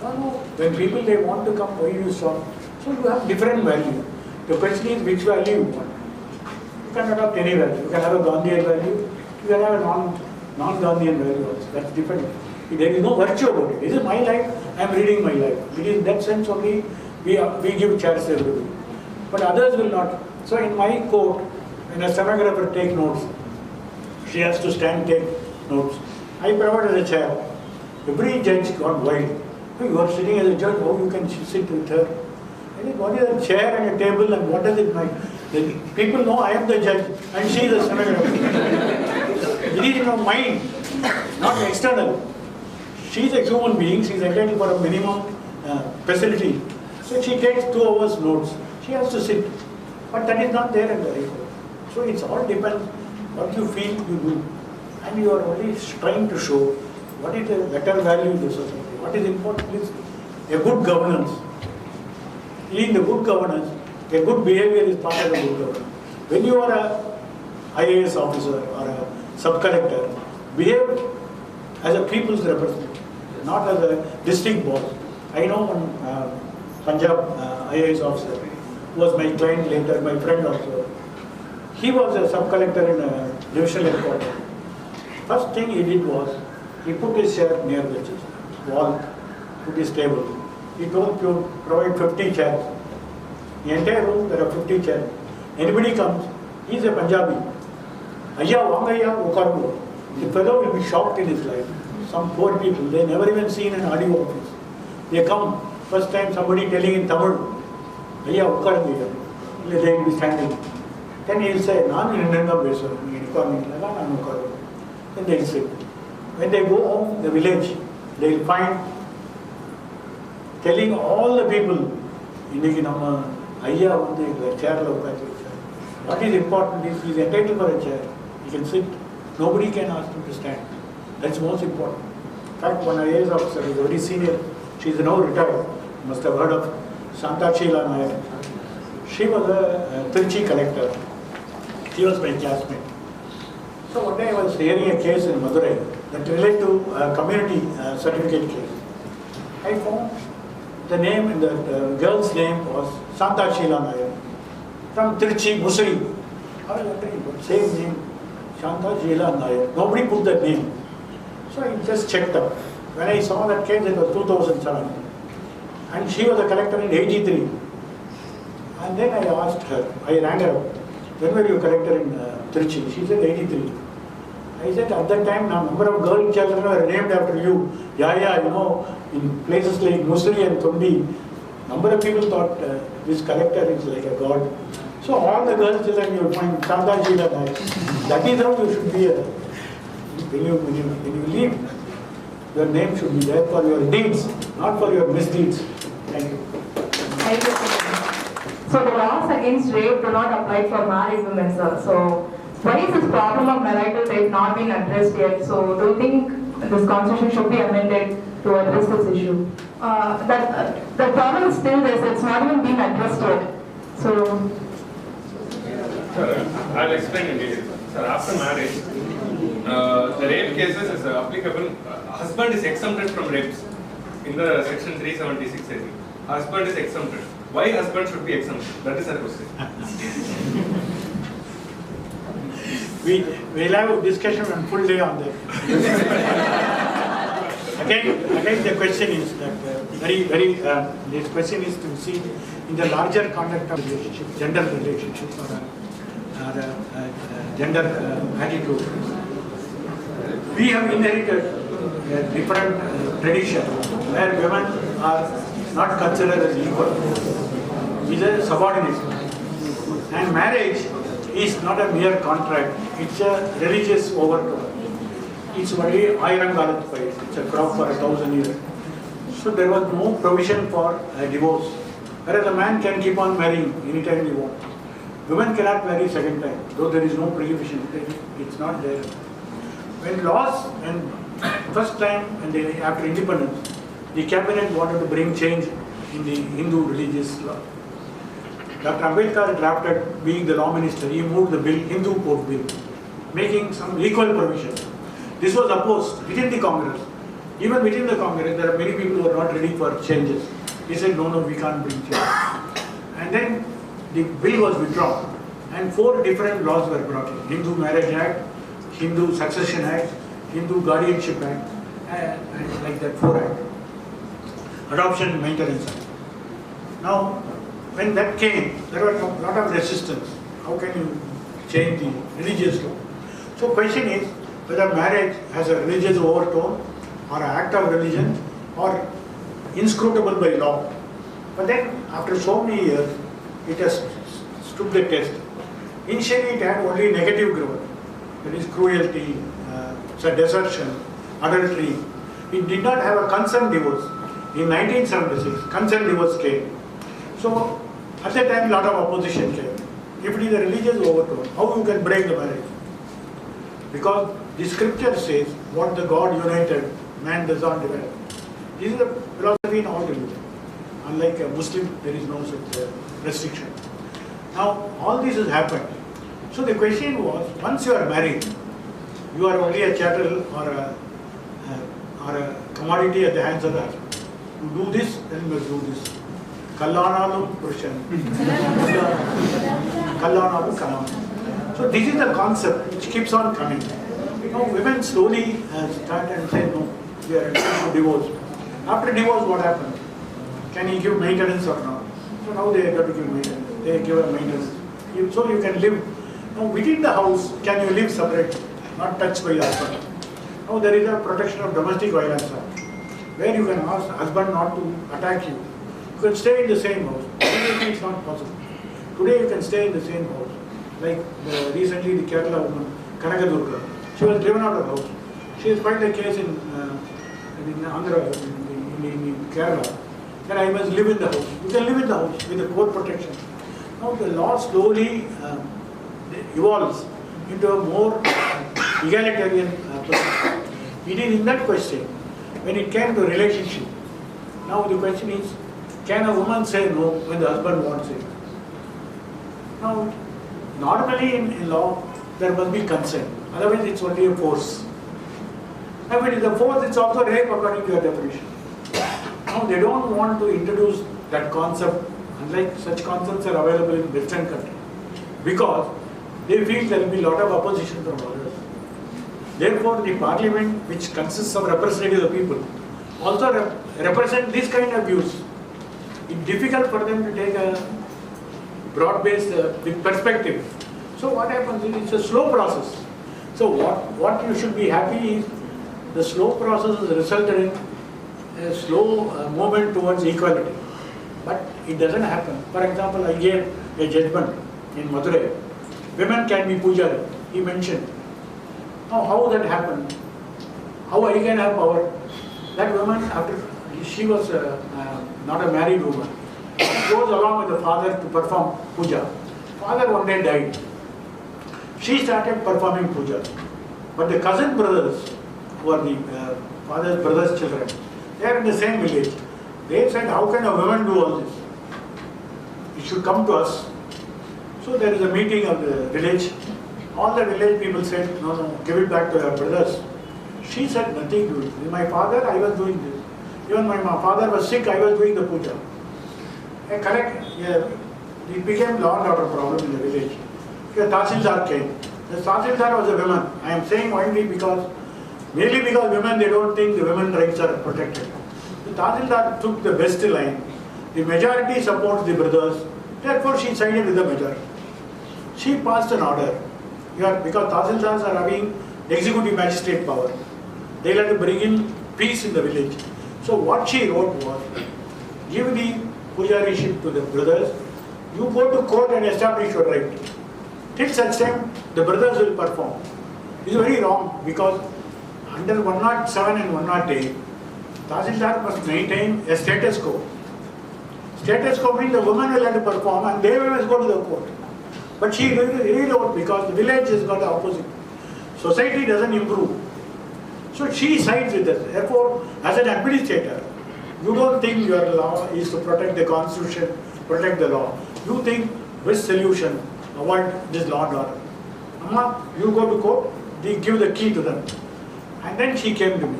no, when people they want to come, why you stop? So you have different value. The question is which value you want. You can adopt any value. You can have a Gandhian value, you can have a non-Gandhian value also. That's different. There is no virtue about it. This is my life, I am reading my life. It is in that sense only we give chance to everybody. But others will not. So in my court, when a stenographer takes notes, she has to stand take notes. I provided a chair. Every judge got wild. You are sitting as a judge, how you can sit with her? I said, what is a chair and a table and what does it mean? The people know I am the judge and she is the stenographer. It is in her mind, not external. She is a human being, she is entitled for a minimum facility. So she takes 2 hours notes. She has to sit. But that is not there in the High Court. So it's all depends what you feel you do. And you are only trying to show what is the better value in the society. What is important is a good governance. In the good governance, a good behavior is part of the good governance. When you are a IAS officer or a sub-collector, behave as a people's representative, not as a district boss. I know one Punjab IAS officer who was my client later, my friend also. He was a sub-collector in a divisional headquarters. First thing he did was, he put his chair near the wall, put his table. He told you provide 50 chairs. In the entire room there are 50 chairs. Anybody comes, he is a Punjabi. Ayya, Wang Ayya, Ukargo. The fellow will be shocked in his life. Some poor people, they never even seen an audio office. They come, first time somebody telling in Tamil, Ayya, Ukargo. They will be standing. Then he will say, Naan in Indian Beso, then they will sit. When they go home, the village, they will find telling all the people, what is important is he is entitled for a chair. He can sit. Nobody can ask him to stand. That's most important. In fact, one IAS officer is very senior. She is now retired. You must have heard of Shanta Sheila Nayak. She was a Trichy collector. She was my classmate. So one day I was hearing a case in Madurai that related to a community certificate case. I found the name, the girl's name was Shanta Sheila Nayak from Trichy, Musri. I was wondering, same name, Shanta Sheila Nayak. Nobody put that name. So I just checked up. When I saw that case, it was 2007. And she was a collector in 83. And then I asked her, I rang her up, when were you collector in Trichy? She said 83. I I said at that time, a number of girl children were named after you. Yeah, you know, in places like Musri and Tumbi, number of people thought this collector is like a god. So all the girl children you will find Chanda Jila. That is how you should be. When you leave, your name should be there for your deeds, not for your misdeeds. Thank you. Thank you, sir. So the laws against rape do not apply for married women, sir. So why is this problem of marital rape not being addressed yet? So do you think this constitution should be amended to address this issue? The problem is still there, so it's not even being addressed yet. So I'll explain in detail. Sir, after marriage, the rape cases is applicable. Husband is exempted from rapes in the section 376. I think. Husband is exempted. Why husband should be exempted? That is our question. We'll have a discussion on full day on that. Again, the question is that this question is to see in the larger context of relationship, gender relationship or gender attitude. We have inherited a different tradition where women are not considered as equal. It's a subordinate. And marriage is not a mere contract, it's a religious overtone. It's very iron galat fight, it's a crop for 1,000 years. So there was no provision for a divorce. Whereas a man can keep on marrying anytime he wants. Women cannot marry second time, though there is no prohibition, it's not there. When laws, and first time and after independence, the cabinet wanted to bring change in the Hindu religious law. Dr. Ambedkar drafted, being the law minister, he moved the bill, Hindu Code Bill, making some equal provision. This was opposed within the Congress. Even within the Congress, there are many people who are not ready for changes. He said, no, we can't bring change. And then the bill was withdrawn and 4 different laws were brought in. Hindu Marriage Act, Hindu Succession Act, Hindu Guardianship Act, and like that 4 Act. Adoption and Maintenance Act. Now, when that came, there was a lot of resistance. How can you change the religious law? So question is whether marriage has a religious overtone or an act of religion or inscrutable by law. But then after so many years, it has stood the test. Initially it had only negative growth, that is cruelty, desertion, adultery. It did not have a consent divorce. In 1976, consent divorce came. So at that time, a lot of opposition came. If it is a religious overtone, how you can break the marriage? Because the scripture says, what the God united, man does not divide. This is a philosophy in all religions. Unlike a Muslim, there is no such restriction. Now, all this has happened. So the question was, once you are married, you are only a chattel or a commodity at the hands of the husband. You do this, then you must do this. Kallanalum Purushan. Kallanalum Kalam. So this is the concept which keeps on coming. Now women slowly start and say, no, we are entitled to divorce. After divorce, what happens? Can he give maintenance or not? So now they have got to give maintenance. They give a maintenance. So you can live. Now within the house, can you live separate, not touched by the husband? Now there is a protection of domestic violence act, where you can ask the husband not to attack you. You can stay in the same house. Immediately it's not possible. Today you can stay in the same house. Like recently the Kerala woman, Kanakadurga, she was driven out of the house. She is quite a case in Andhra, in Kerala. Then I must live in the house. You can live in the house with the court protection. Now the law slowly evolves into a more egalitarian position. It is in that question, when it came to relationship. Now the question is, can a woman say no when the husband wants it? Now, normally in law, there must be consent. Otherwise, it's only a force. Now, if it is a force, it's also rape according to your definition. Now, they don't want to introduce that concept, unlike such concepts are available in Western countries, because they feel there will be a lot of opposition from others. Therefore, the parliament, which consists of representatives of people, also represent this kind of views. It's difficult for them to take a broad-based perspective. So what happens is it's a slow process. So what you should be happy is the slow process has resulted in a slow movement towards equality. But it doesn't happen. For example, I gave a judgment in Madurai. Women can be pujari, he mentioned. Now how that happened? How I can have power? That woman, after she was not a married woman, she goes along with the father to perform puja. Father one day died. She started performing puja. But the cousin brothers, who are the father's brother's children, they are in the same village. They said, how can a woman do all this? It should come to us. So there is a meeting of the village. All the village people said, no, give it back to her brothers. She said nothing to it. With my father, I was doing this. Even my father was sick, I was doing the puja. It became law and order problem in the village. The Tahsildar came. The Tahsildar was a woman. I am saying only because, merely because women, they don't think the women's rights are protected. The Tahsildar took the best line. The majority supports the brothers. Therefore, she sided with the majority. She passed an order. Because Tahsildars are having executive magistrate power. They had to bring in peace in the village. So what she wrote was, give the pujariship to the brothers. You go to court and establish your right. Till such time, the brothers will perform. This is very wrong because under 107 and 108, Tahsildar must maintain a status quo. Status quo means the woman will have to perform and they will go to the court. But she really wrote because the village has got the opposite. Society doesn't improve. So she sides with us. Therefore, as an administrator, you don't think your law is to protect the constitution, protect the law. You think best solution, avoid this law and order. Amma, you go to court, they give the key to them. And then she came to me.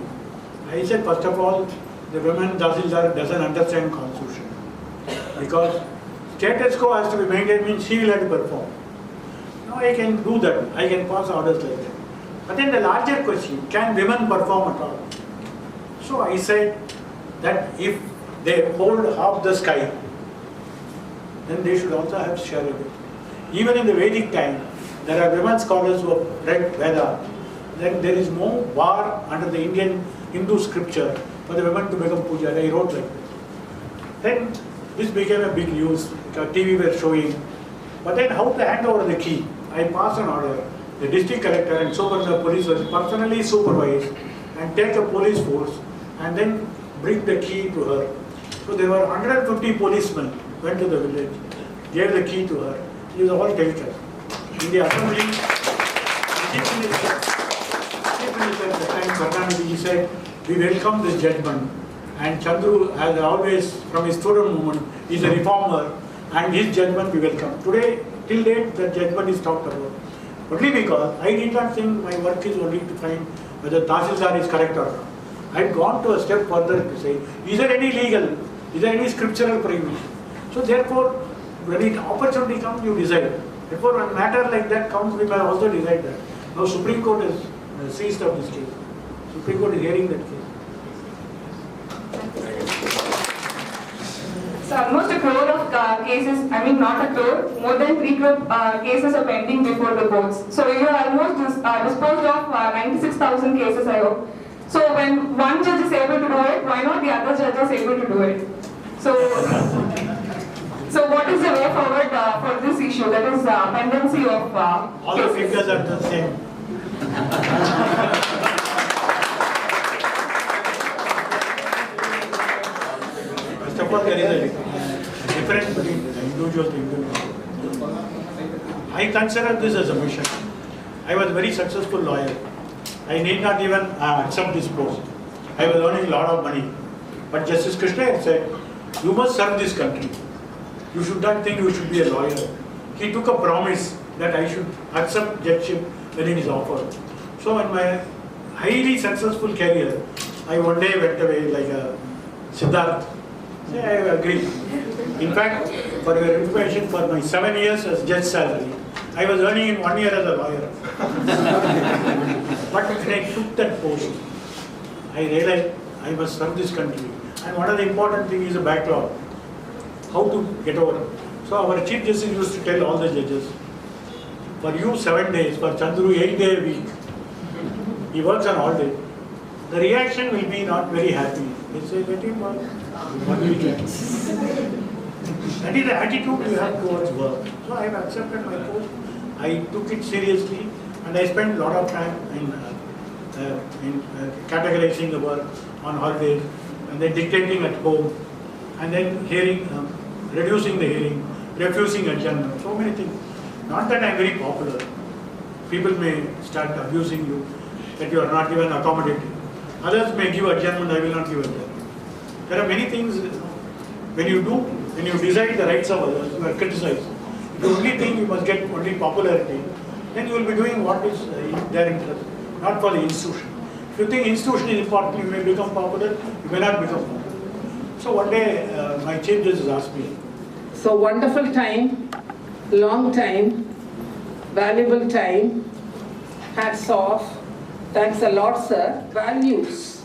I said, first of all, the women Tahsildar doesn't understand constitution. Because status quo has to be maintained means she will have to perform. Now I can do that. I can pass orders like that. But then the larger question, can women perform at all? So I said that if they hold half the sky, then they should also have share of it. Even in the Vedic time, there are women scholars who have read Veda. Then there is no bar under the Indian Hindu scripture for the women to become puja. I wrote like that. Then this became a big news because TV were showing. But then how to hand over the key? I passed an order. The district collector and so on the police was personally supervised and take a police force and then bring the key to her. So there were 150 policemen went to the village, gave the key to her. He was all taken. In the assembly, the chief minister at the time, Karnataka, he said, we welcome this judgment. And Chandru, as always, from his student movement, is a reformer, and his judgment we welcome. Today, till date, the judgment is talked about. Only because I did not think my work is only to find whether Tahsildar is correct or not. I had gone to a step further to say, is there any legal, is there any scriptural prohibition? So therefore, when the opportunity comes, you decide. Therefore, when a matter like that comes, we may also decide that. Now Supreme Court has seized of this case. Supreme Court is hearing that case. So almost a crore of cases, I mean not a crore, more than 3 crore cases are pending before the courts. So you are almost disposed of 96,000 cases, I hope. So when one judge is able to do it, why not the other judge is able to do it? So what is the way forward for this issue, that is pendency of all the figures are the same. First of all, there is a difference between individual to individual. I consider this as a mission. I was a very successful lawyer. I need not even accept this post. I was earning a lot of money. But Justice Krishna had said, you must serve this country. You should not think you should be a lawyer. He took a promise that I should accept judgeship when it is offered. So in my highly successful career, I one day went away like a Siddharth. I agree. In fact, for your information, for my 7 years as judge salary, I was earning in 1 year as a lawyer. But when I took that post, I realized I must serve this country. And one of the important things is a backlog. How to get over it. So our Chief Justice used to tell all the judges, for you 7 days, for Chandru 8 days a week, he works on holiday, the reaction will be not very happy. They say, let him work. What will he get? That is the attitude you have towards work. So I have accepted my post. I took it seriously, and I spent a lot of time in categorizing the work on holidays, and then dictating at home, and then hearing, reducing the hearing, refusing adjournment, so many things. Not that I am very popular. People may start abusing you, that you are not even accommodating. Others may give adjournment, I will not give adjournment. There are many things, when you decide the rights of others, you are criticized. If you only think you must get only popularity, then you will be doing what is in their interest, not for the institution. If you think institution is important, you may become popular, you may not become popular. So one day, my chief justice asked me. So wonderful time, long time, valuable time, hats off. Thanks a lot, sir. Values,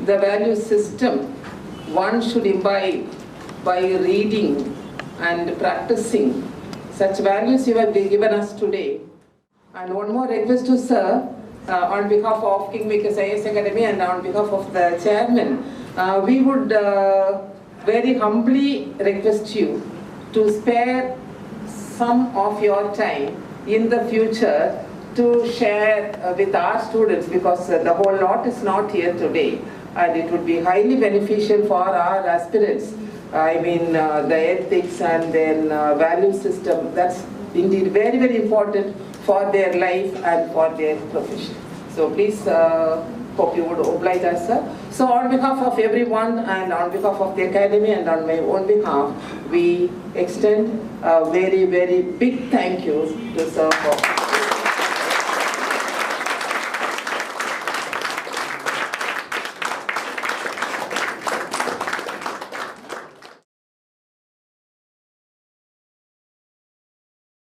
the value system, one should imbibe by reading and practicing. Such values you have given us today. And one more request to sir, on behalf of KingMakers IAS Academy and on behalf of the chairman, we would very humbly request you to spare some of your time in the future to share with our students, because the whole lot is not here today, and it would be highly beneficial for our aspirants. I mean, the ethics and then value system, that's indeed very, very important for their life and for their profession. So please, hope you would oblige us, sir. So on behalf of everyone and on behalf of the Academy and on my own behalf, we extend a very, very big thank you to sir for